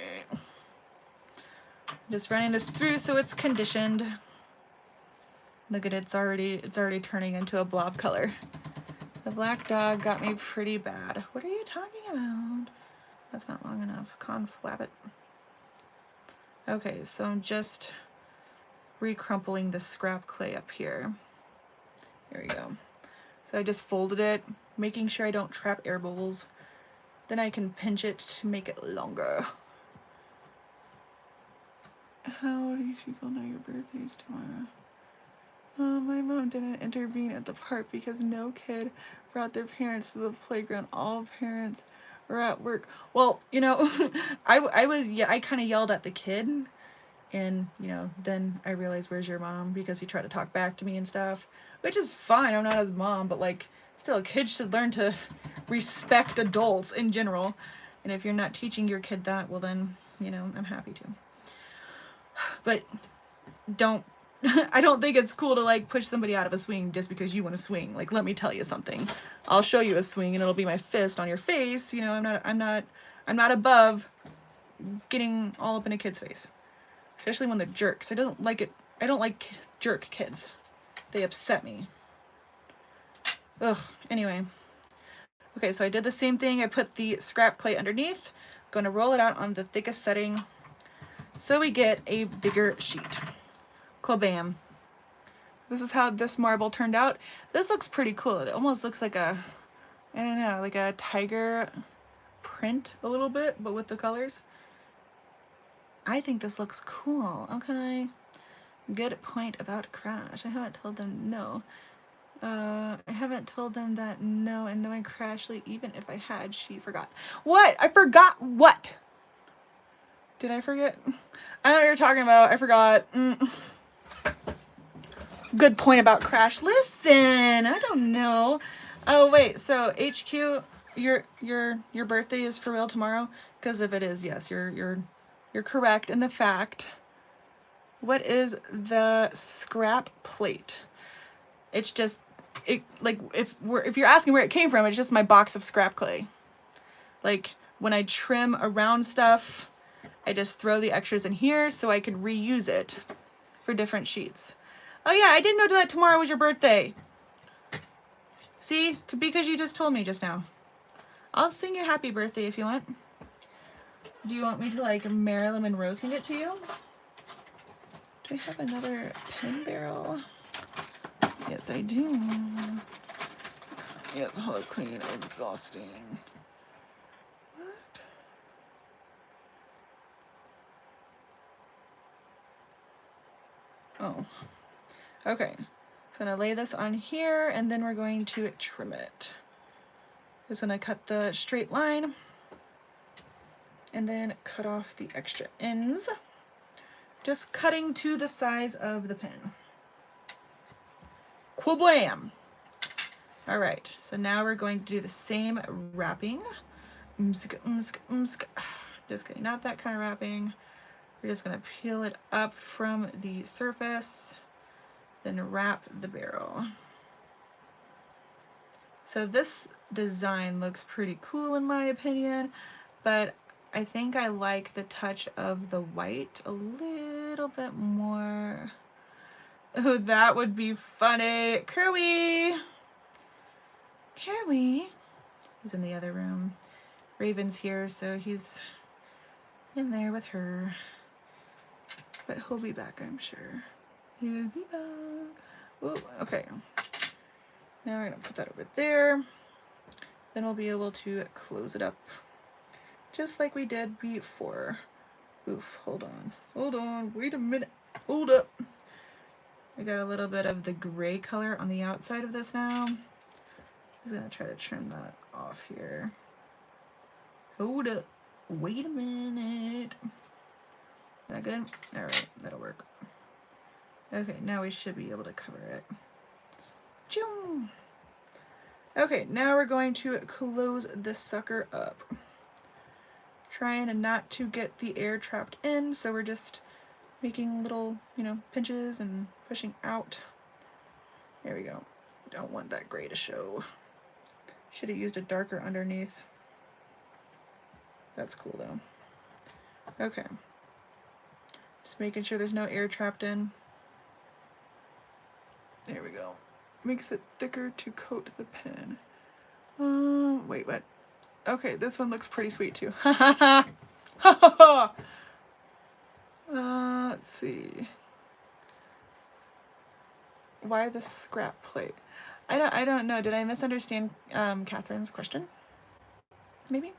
Just running this through so it's conditioned. Look at it, it's already turning into a blob color. The black dog got me pretty bad. What are you talking about? That's not long enough. Conflab it. Okay, so I'm just recrumpling the scrap clay up here. There we go. So I just folded it, making sure I don't trap air bubbles. Then I can pinch it to make it longer. How do you people know your birthday's tomorrow? My mom didn't intervene at the park because no kid brought their parents to the playground. All parents were at work. Well, you know, I kind of yelled at the kid, and you know, then I realized, where's your mom? Because he tried to talk back to me and stuff, which is fine. I'm not his mom, but like, still, kids should learn to respect adults in general. And if you're not teaching your kid that, well then, you know, I'm happy to. But don't. I don't think it's cool to like push somebody out of a swing just because you want to swing. Like, let me tell you something. I'll show you a swing and it'll be my fist on your face. You know, I'm not above getting all up in a kid's face, especially when they're jerks. I don't like it. I don't like jerk kids. They upset me. Ugh. Anyway. Okay, so I did the same thing. I put the scrap clay underneath. I'm going to roll it out on the thickest setting so we get a bigger sheet. Bam. This is how this marble turned out. This looks pretty cool. It almost looks like a, I don't know, like a tiger print a little bit, but with the colors. I think this looks cool. Okay. Good point about Crash. I haven't told them no. I haven't told them that no, and knowing Crashley, even if I had, she forgot. What? I forgot what? Did I forget? I know what you're talking about. I forgot. Good point about Crash. Listen, I don't know. Oh wait, so HQ, your birthday is for real tomorrow? Because if it is, yes, you're correct in the fact. What is the scrap plate? It's just like if you're asking where it came from, it's just my box of scrap clay. Like when I trim around stuff, I just throw the extras in here so I can reuse it for different sheets. Oh yeah, I didn't know that tomorrow was your birthday. See, because you just told me just now. I'll sing you happy birthday if you want. Do you want me to like Marilyn Monroe sing it to you? Do I have another pen barrel? Yes, I do. Yes, hello clean, exhausting. What? Oh. Okay. So I'm gonna lay this on here and then we're going to trim it. Just gonna cut the straight line and then cut off the extra ends. Just cutting to the size of the pen. Quablam! All right, so now we're going to do the same wrapping. Just kidding, not that kind of wrapping. We're just gonna peel it up from the surface, then wrap the barrel. So this design looks pretty cool in my opinion, but I think I like the touch of the white a little bit more. Oh, that would be funny. Kerwee! Kerwee! He's in the other room. Raven's here, so he's in there with her. But he'll be back, I'm sure. He'll be back. Ooh, okay. Now we're gonna put that over there. Then we'll be able to close it up just like we did before. Oof, hold on, wait a minute, hold up. I got a little bit of the gray color on the outside of this now. I'm just gonna try to trim that off here. Hold up, wait a minute. Is that good? All right, that'll work. Okay, now we should be able to cover it. Choom. Okay, now we're going to close this sucker up. Trying not to get the air trapped in, so we're just making little, pinches and pushing out. There we go. Don't want that gray to show. Should have used a darker underneath. That's cool though. Okay. Just making sure there's no air trapped in. There we go. Makes it thicker to coat the pen. Wait, what? Okay, this one looks pretty sweet too. Ha ha ha! Ha ha ha! Let's see. Why the scrap plate? I don't know. Did I misunderstand Catherine's question? Maybe?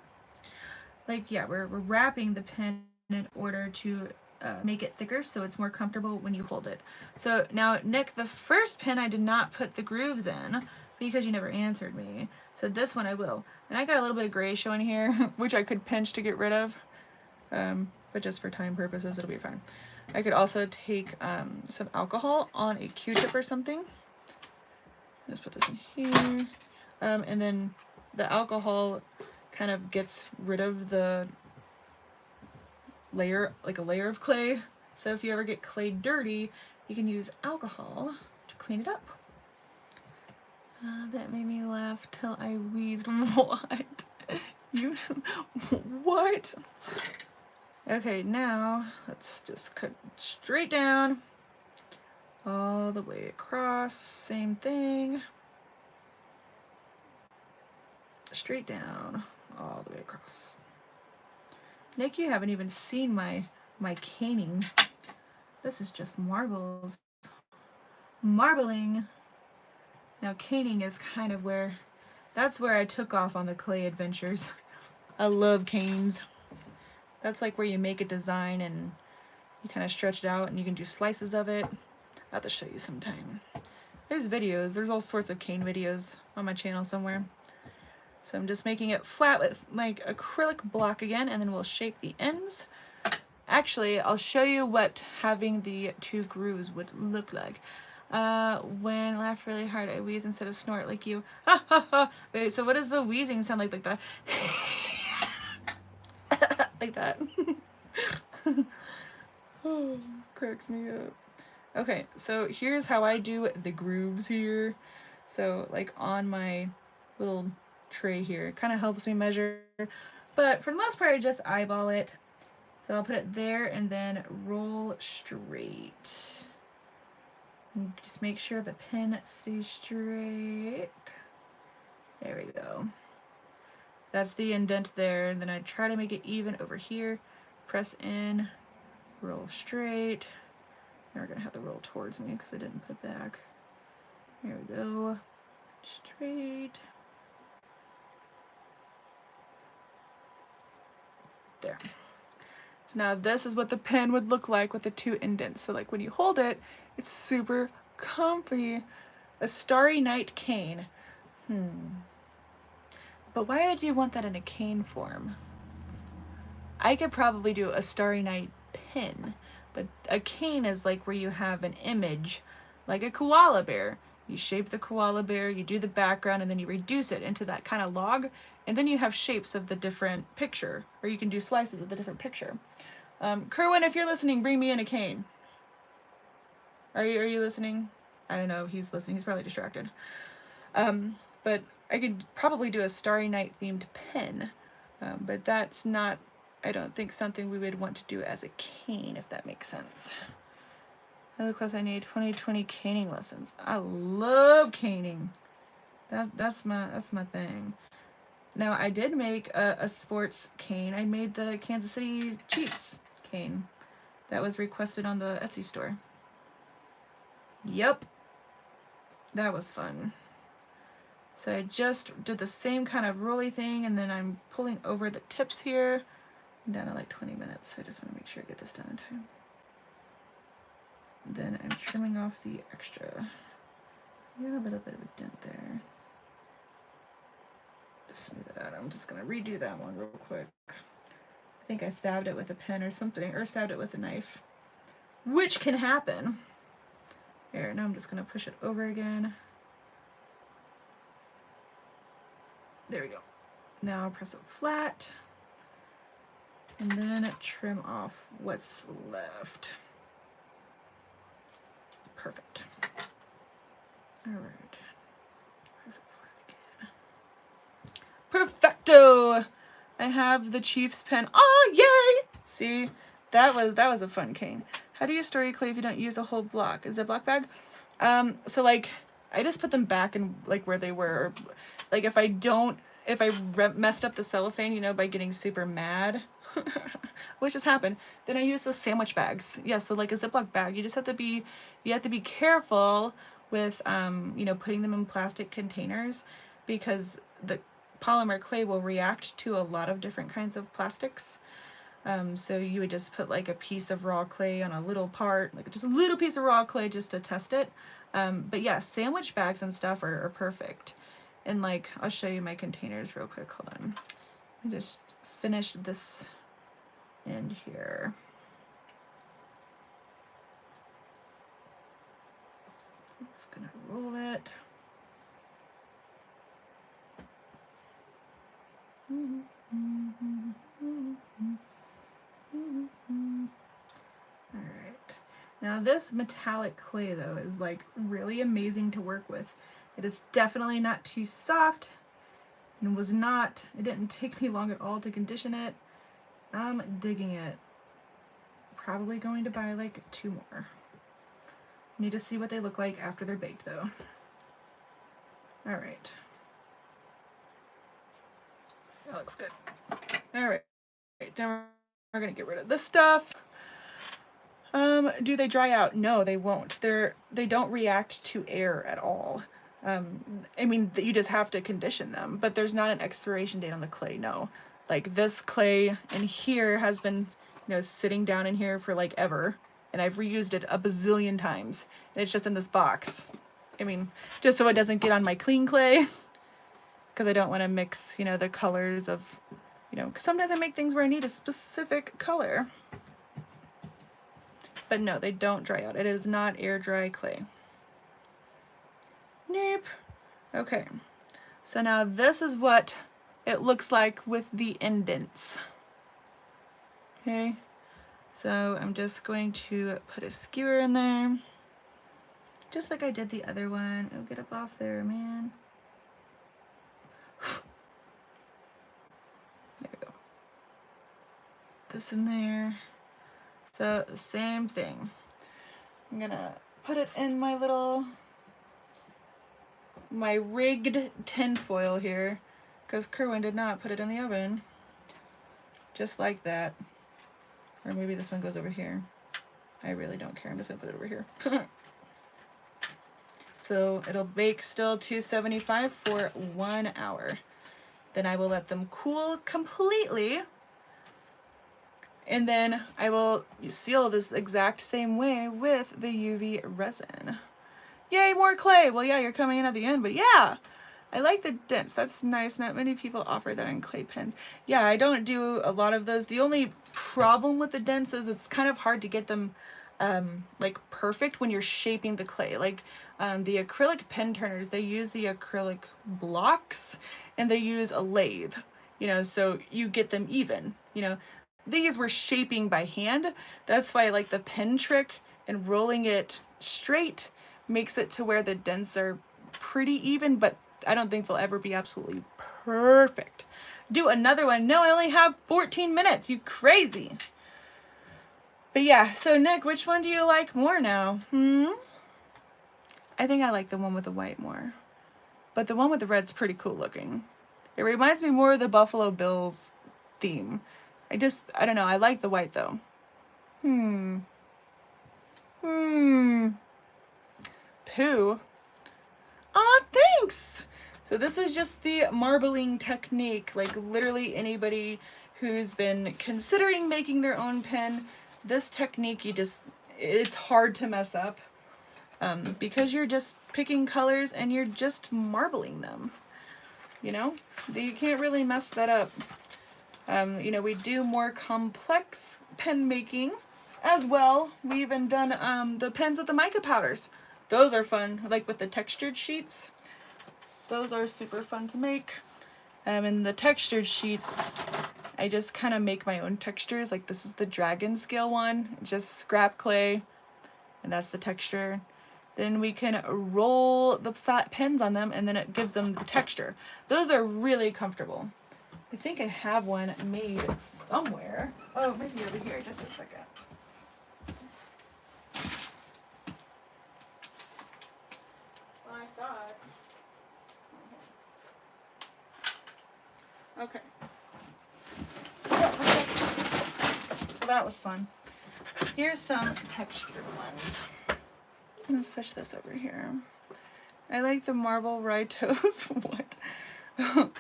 Like, yeah, we're wrapping the pen in order to make it thicker so it's more comfortable when you hold it. So now, Nick, the first pen I did not put the grooves in because you never answered me. So this one I will. And I got a little bit of gray showing here, which I could pinch to get rid of. But just for time purposes, it'll be fine. I could also take some alcohol on a Q-tip or something. Just put this in here. And then the alcohol kind of gets rid of the layer, like a layer of clay. So if you ever get clay dirty, you can use alcohol to clean it up. That made me laugh till I wheezed. What? You, what? Okay, now let's just cut straight down, all the way across, same thing. Straight down, all the way across. Nick, you haven't even seen my caning. This is just marbles. Marbling. Now caning is kind of that's where I took off on the clay adventures. I love canes. That's like where you make a design and you kind of stretch it out and you can do slices of it. I'll have to show you sometime. There's videos. There's all sorts of cane videos on my channel somewhere. So I'm just making it flat with my acrylic block again, and then we'll shape the ends. Actually, I'll show you what having the two grooves would look like. When I laugh really hard, I wheeze instead of snort like you. Ha ha ha! Wait, so what does the wheezing sound like that? Like that. Oh, cracks me up. Okay, so here's how I do the grooves here. So like on my little tray here, it kind of helps me measure, but for the most part I just eyeball it. So I'll put it there and then roll straight. And just make sure the pen stays straight. There we go. That's the indent there, and then I try to make it even over here. Press in, roll straight. Now we're gonna have to roll towards me because I didn't put it back. There we go. Straight. There. So now this is what the pen would look like with the two indents. So like when you hold it, it's super comfy. A Starry Night cane. But why would you want that in a cane form? I could probably do a Starry Night pin, but a cane is like where you have an image, like a koala bear. You shape the koala bear, you do the background, and then you reduce it into that kind of log, and then you have shapes of the different picture, or you can do slices of the different picture. Kerwin, if you're listening, bring me in a cane. Are you listening? I don't know if he's listening. He's probably distracted. But I could probably do a Starry Night themed pen, but that's not, I don't think, something we would want to do as a cane, if that makes sense. Another class I need 2020 caning lessons. I love caning. That's my thing. Now I did make a sports cane. I made the Kansas City Chiefs cane that was requested on the Etsy store. Yep, that was fun. So I just did the same kind of rolly thing, and then I'm pulling over the tips here I'm down to like 20 minutes, so I just want to make sure I get this done in time. Then I'm trimming off the extra. Got a little bit of a dent there. Just smooth it out. I'm just gonna redo that one real quick. I think I stabbed it with a pen or something, or stabbed it with a knife, which can happen. Here, now I'm just gonna push it over again. There we go. Now I'll press it flat, and then trim off what's left. Perfect. All right. Press it flat again. Perfecto! I have the Chief's pen. Oh, yay! See, that was a fun cane. How do you store your clay if you don't use a whole block? Is it a block bag? So like, I just put them back in like where they were. Like if I messed up the cellophane, you know, by getting super mad, which has happened, then I use those sandwich bags. Yeah, so like a Ziploc bag, you have to be careful with, you know, putting them in plastic containers, because the polymer clay will react to a lot of different kinds of plastics. So you would just put like a piece of raw clay on a little part, like just a little piece of raw clay just to test it. But yeah, sandwich bags and stuff are perfect. And like, I'll show you my containers real quick. Hold on. Let me just finish this end here. I'm just gonna roll it. All right. Now this metallic clay though is like really amazing to work with. It is definitely not too soft, and it didn't take me long at all to condition it. I'm digging it. Probably going to buy like 2 more. Need to see what they look like after they're baked though. All right. That looks good. All right. Now we're gonna get rid of this stuff. Do they dry out? No, they won't. They don't react to air at all. I mean, you just have to condition them, but there's not an expiration date on the clay, no. Like this clay in here has been, you know, sitting down in here for like ever, and I've reused it a bazillion times, and it's just in this box. I mean, just so it doesn't get on my clean clay, because I don't want to mix, you know, the colors of, you know, 'cause sometimes I make things where I need a specific color. But no, they don't dry out. It is not air dry clay. Nope. Okay, so now this is what it looks like with the indents. Okay, so I'm just going to put a skewer in there, just like I did the other one. Oh, get up off there, man. There we go. This in there. So the same thing. I'm gonna put it in my rigged tin foil here, because Kerwin did not put it in the oven. Just like that. Or maybe this one goes over here. I really don't care. I'm just gonna put it over here. So it'll bake still 275 for 1 hour. Then I will let them cool completely. And then I will seal this exact same way with the UV resin. Yay, more clay! Well, yeah, you're coming in at the end, but yeah! I like the dents. That's nice. Not many people offer that in clay pens. Yeah, I don't do a lot of those. The only problem with the dents is it's kind of hard to get them like perfect when you're shaping the clay. Like the acrylic pen turners, they use the acrylic blocks and they use a lathe, you know, so you get them even, you know. These were shaping by hand. That's why I like the pen trick, and rolling it straight makes it to where the dents are pretty even, but I don't think they'll ever be absolutely perfect. Do another one. No, I only have 14 minutes. You crazy. But yeah, so Nick, which one do you like more now? I think I like the one with the white more. But the one with the red's pretty cool looking. It reminds me more of the Buffalo Bills theme. I don't know. I like the white though. Pooh. Aw, thanks! So this is just the marbling technique. Like literally anybody who's been considering making their own pen, this technique, it's hard to mess up because you're just picking colors and you're just marbling them. You know, you can't really mess that up. You know, we do more complex pen making as well. We even done the pens with the mica powders. Those are fun, like with the textured sheets. Those are super fun to make. And the textured sheets, I just kind of make my own textures. Like this is the dragon scale one, just scrap clay, and that's the texture. Then we can roll the flat pens on them, and then it gives them the texture. Those are really comfortable. I think I have one made somewhere. Oh, maybe over here, just a second. Well, I thought. Okay. So that was fun. Here's some textured ones. Let's push this over here. I like the marble Ritos. What?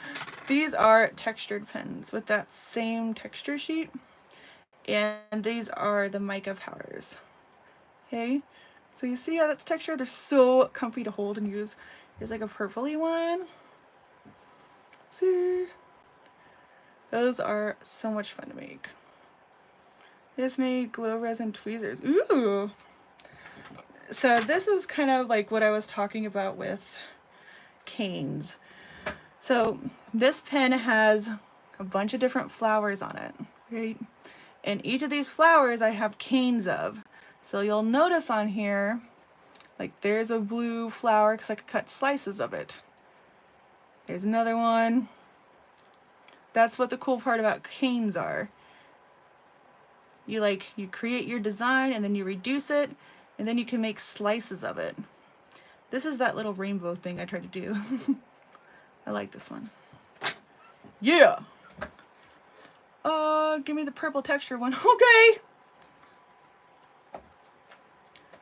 These are textured pens with that same texture sheet. And these are the mica powders. Okay, so you see how that's textured? They're so comfy to hold and use. Here's like a purpley one. See? Those are so much fun to make. I just made glow resin tweezers. Ooh! So this is kind of like what I was talking about with canes. So this pen has a bunch of different flowers on it, right? And each of these flowers I have canes of. So you'll notice on here, like there's a blue flower because I could cut slices of it. There's another one. That's what the cool part about canes are. You create your design and then you reduce it and then you can make slices of it. This is that little rainbow thing I tried to do. I like this one. Yeah! Give me the purple texture one. Okay!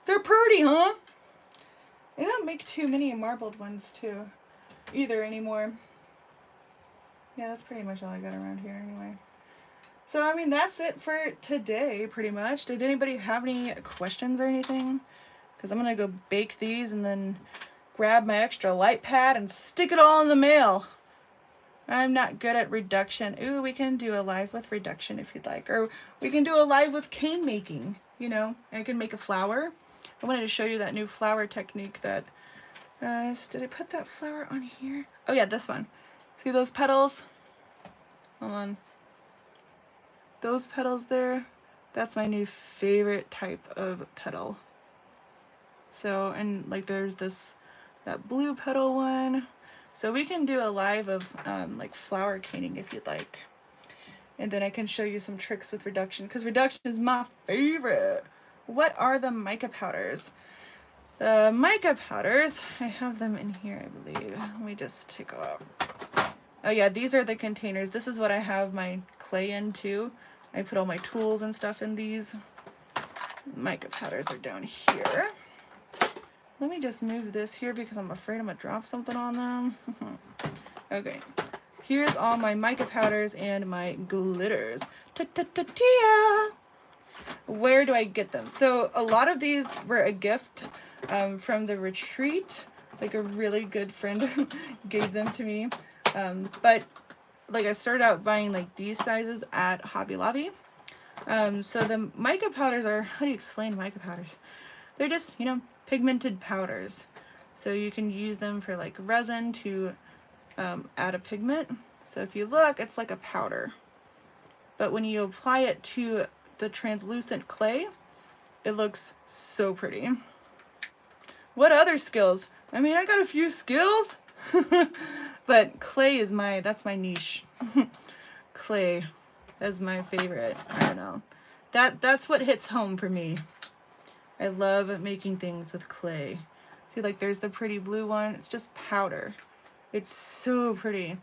They're pretty, huh? They don't make too many marbled ones too either anymore. Yeah, that's pretty much all I got around here anyway. So, I mean, that's it for today, pretty much. Did anybody have any questions or anything? Because I'm going to go bake these and then grab my extra light pad and stick it all in the mail. I'm not good at reduction. Ooh, we can do a live with reduction if you'd like. Or we can do a live with cane making, you know. I can make a flower. I wanted to show you that new flower technique that... did I put that flower on here? Oh yeah, this one. See those petals? Hold on. Those petals there, that's my new favorite type of petal. So, and like there's that blue petal one. So we can do a live of like flower caning if you'd like. And then I can show you some tricks with reduction because reduction is my favorite. What are the mica powders? The mica powders, I have them in here, I believe. Let me just take off. Oh yeah, these are the containers. This is what I have my clay in too. I put all my tools and stuff in these. Mica powders are down here. Let me just move this here because I'm afraid I'm gonna drop something on them. Okay, here's all my mica powders and my glitters. Ta-ta-ta-tia! Where do I get them? So a lot of these were a gift from the retreat. Like a really good friend gave them to me. But like I started out buying like these sizes at Hobby Lobby. So the mica powders are, how do you explain mica powders? They're just, you know, pigmented powders. So you can use them for like resin to add a pigment. So if you look, it's like a powder. But when you apply it to the translucent clay, it looks so pretty. What other skills? I mean, I got a few skills, but clay is that's my niche. Clay is my favorite. I don't know. That's what hits home for me. I love making things with clay. See, like there's the pretty blue one. It's just powder. It's so pretty.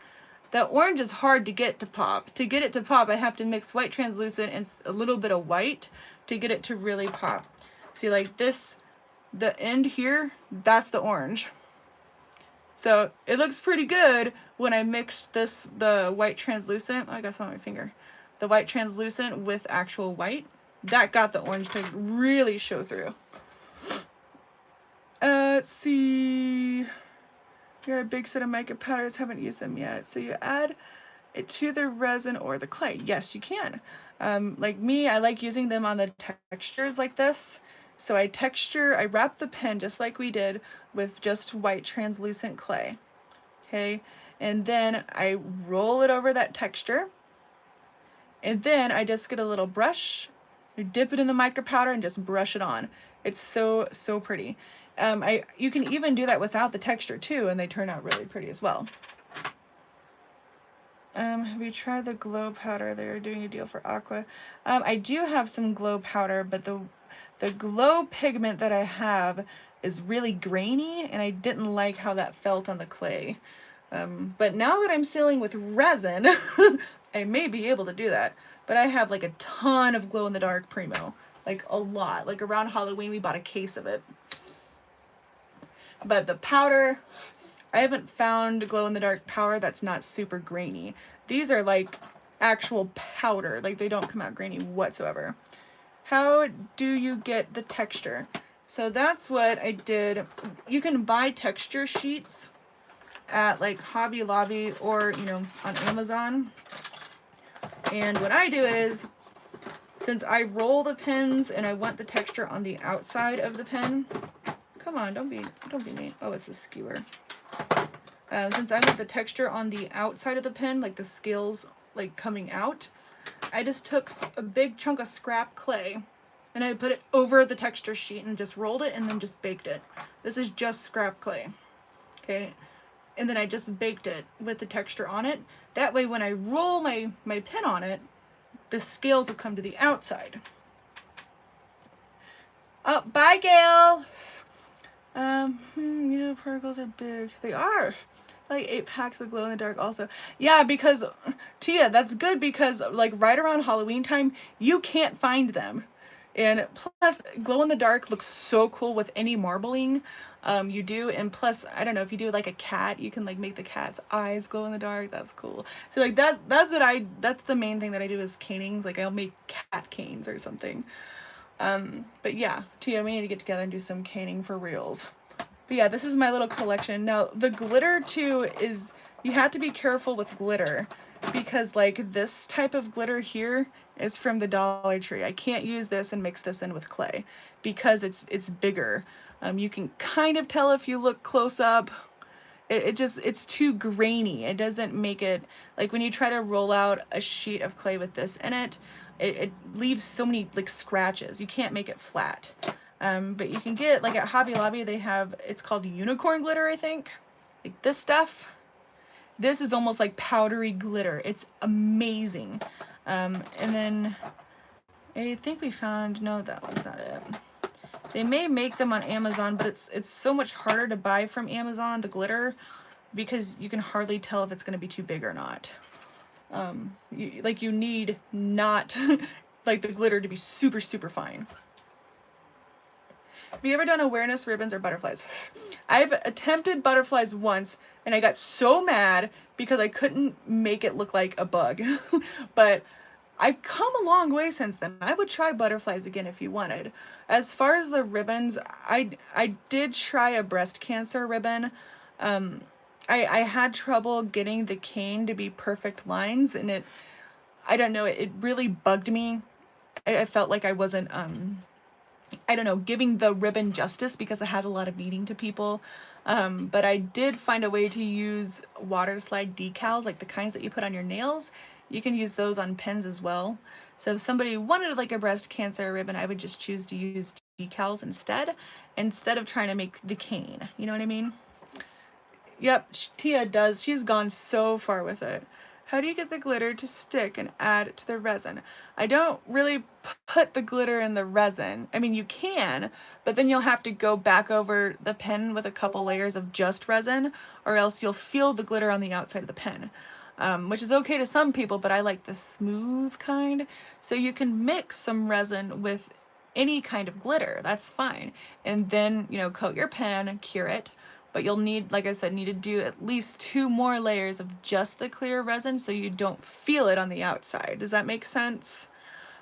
That orange is hard to get to pop. To get it to pop, I have to mix white translucent and a little bit of white to get it to really pop. See, like this, the end here, that's the orange. So it looks pretty good when I mixed the white translucent. Oh, I got some on my finger. the white translucent with actual white. That got the orange to really show through. Let's see. Here are a big set of mica powders, haven't used them yet. So you add it to the resin or the clay. Yes, you can. Like me, I like using them on the textures like this. So I wrap the pen just like we did with just white translucent clay. Okay, and then I roll it over that texture. And then I just get a little brush, I dip it in the mica powder and just brush it on. It's so, so pretty. You can even do that without the texture too, and they turn out really pretty as well. Have you tried the glow powder? They're doing a deal for aqua. I do have some glow powder, but the glow pigment that I have is really grainy, and I didn't like how that felt on the clay. But now that I'm sealing with resin, I may be able to do that. But I have like a ton of glow in the dark Primo, like a lot. Like around Halloween, we bought a case of it. But the powder, I haven't found glow in the dark powder that's not super grainy. These are like actual powder, like they don't come out grainy whatsoever. How do you get the texture? So that's what I did. You can buy texture sheets at like Hobby Lobby or, you know, on Amazon. And what I do is, since I roll the pens and I want the texture on the outside of the pen, come on, don't be mean. Oh, it's a skewer. Since I want the texture on the outside of the pen, like the scales like coming out, I just took a big chunk of scrap clay and I put it over the texture sheet and just rolled it and then just baked it. This is just scrap clay. Okay. And then I just baked it with the texture on it. That way when I roll my pen on it, the scales will come to the outside. Oh, bye, Gail! You know, particles are big. They are. Like 8 packs of glow in the dark also. Yeah, because, Tia, that's good because, like, right around Halloween time, you can't find them. And plus, glow in the dark looks so cool with any marbling you do. And plus, I don't know, if you do like a cat, you can like make the cat's eyes glow in the dark. That's cool. So like that's the main thing that I do is canings. Like I'll make cat canes or something. But yeah, Tia, we need to get together and do some caning for reals. But yeah, this is my little collection. Now the glitter too is, you have to be careful with glitter because like this type of glitter here is from the Dollar Tree. I can't use this and mix this in with clay because it's bigger. You can kind of tell if you look close up. It's too grainy. It doesn't make it, like when you try to roll out a sheet of clay with this in it, it leaves so many like scratches. You can't make it flat. But you can get, like at Hobby Lobby, they have, it's called unicorn glitter, I think. Like this stuff. This is almost like powdery glitter. It's amazing. And then I think we found, no, that one's not it. They may make them on Amazon, but it's so much harder to buy from Amazon, the glitter, because you can hardly tell if it's going to be too big or not. You need not like the glitter to be super, super fine. Have you ever done awareness ribbons or butterflies? I've attempted butterflies once and I got so mad because I couldn't make it look like a bug. But I've come a long way since then. I would try butterflies again if you wanted. As far as the ribbons, I did try a breast cancer ribbon. I had trouble getting the cane to be perfect lines, and I don't know, it really bugged me. I felt like I wasn't, I don't know, giving the ribbon justice because it has a lot of meaning to people. But I did find a way to use water slide decals, like the kinds that you put on your nails. You can use those on pens as well. So if somebody wanted like a breast cancer ribbon, I would just choose to use decals instead of trying to make the cane. You know what I mean? Yep, Tia does. She's gone so far with it. How do you get the glitter to stick and add to the resin? I don't really put the glitter in the resin. I mean, you can, but then you'll have to go back over the pen with a couple layers of just resin, or else you'll feel the glitter on the outside of the pen, which is okay to some people, but I like the smooth kind. So you can mix some resin with any kind of glitter, that's fine. And then, you know, coat your pen, cure it but you'll need, like I said, need to do at least 2 more layers of just the clear resin so you don't feel it on the outside. Does that make sense?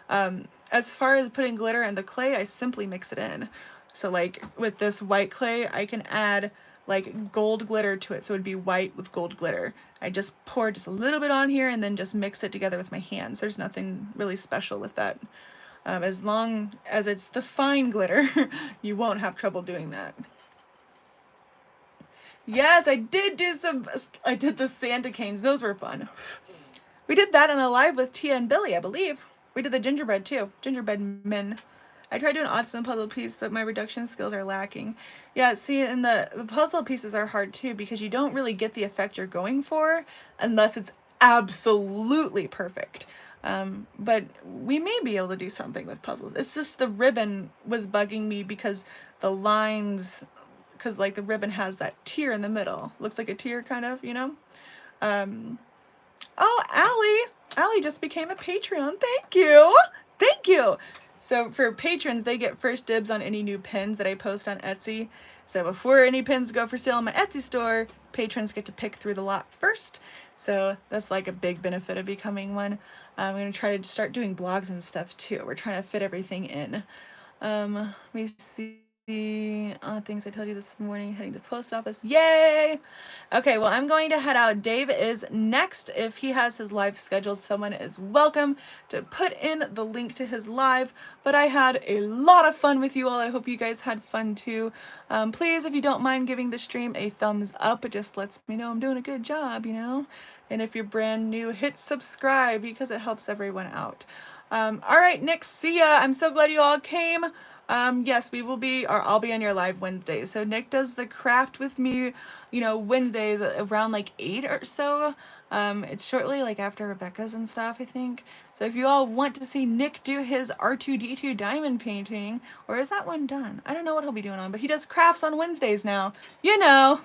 As far as putting glitter in the clay, I simply mix it in. So like with this white clay, I can add like gold glitter to it. So it would be white with gold glitter. I just pour just a little bit on here and then just mix it together with my hands. There's nothing really special with that. As long as it's the fine glitter, you won't have trouble doing that. Yes, I did the Santa canes. Those were fun. We did that in a live with Tia and Billy, I believe. We did the gingerbread too. Gingerbread men. I tried doing odds puzzle piece, but my reduction skills are lacking. Yeah, see, and the puzzle pieces are hard too because you don't really get the effect you're going for unless it's absolutely perfect. But we may be able to do something with puzzles. It's just the ribbon was bugging me because the lines, because like the ribbon has that tear in the middle. Looks like a tear kind of, you know? Um, Oh, Allie just became a Patreon. Thank you. Thank you. So for patrons, they get first dibs on any new pins that I post on Etsy. So before any pins go for sale in my Etsy store, patrons get to pick through the lot first. So that's like a big benefit of becoming one. I'm going to try to start doing blogs and stuff too. We're trying to fit everything in. Let me see. Things I told you this morning, heading to the post office. Yay! Okay, well, I'm going to head out. Dave is next. If he has his live scheduled, someone is welcome to put in the link to his live. But I had a lot of fun with you all. I hope you guys had fun too. Please, if you don't mind giving the stream a thumbs up, it just lets me know I'm doing a good job, you know? And if you're brand new, hit subscribe because it helps everyone out. All right, Nick, see ya. I'm so glad you all came. Yes, we will be, or I'll be on your live Wednesdays. So Nick does the craft with me, you know, Wednesdays around like 8 or so. It's shortly like after Rebecca's and stuff, I think. So if you all want to see Nick do his R2-D2 diamond painting, or is that one done? I don't know what he'll be doing on, but he does crafts on Wednesdays now, you know.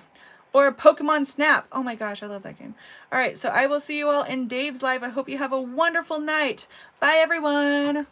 Or Pokemon Snap. Oh my gosh, I love that game. All right, so I will see you all in Dave's live. I hope you have a wonderful night. Bye, everyone.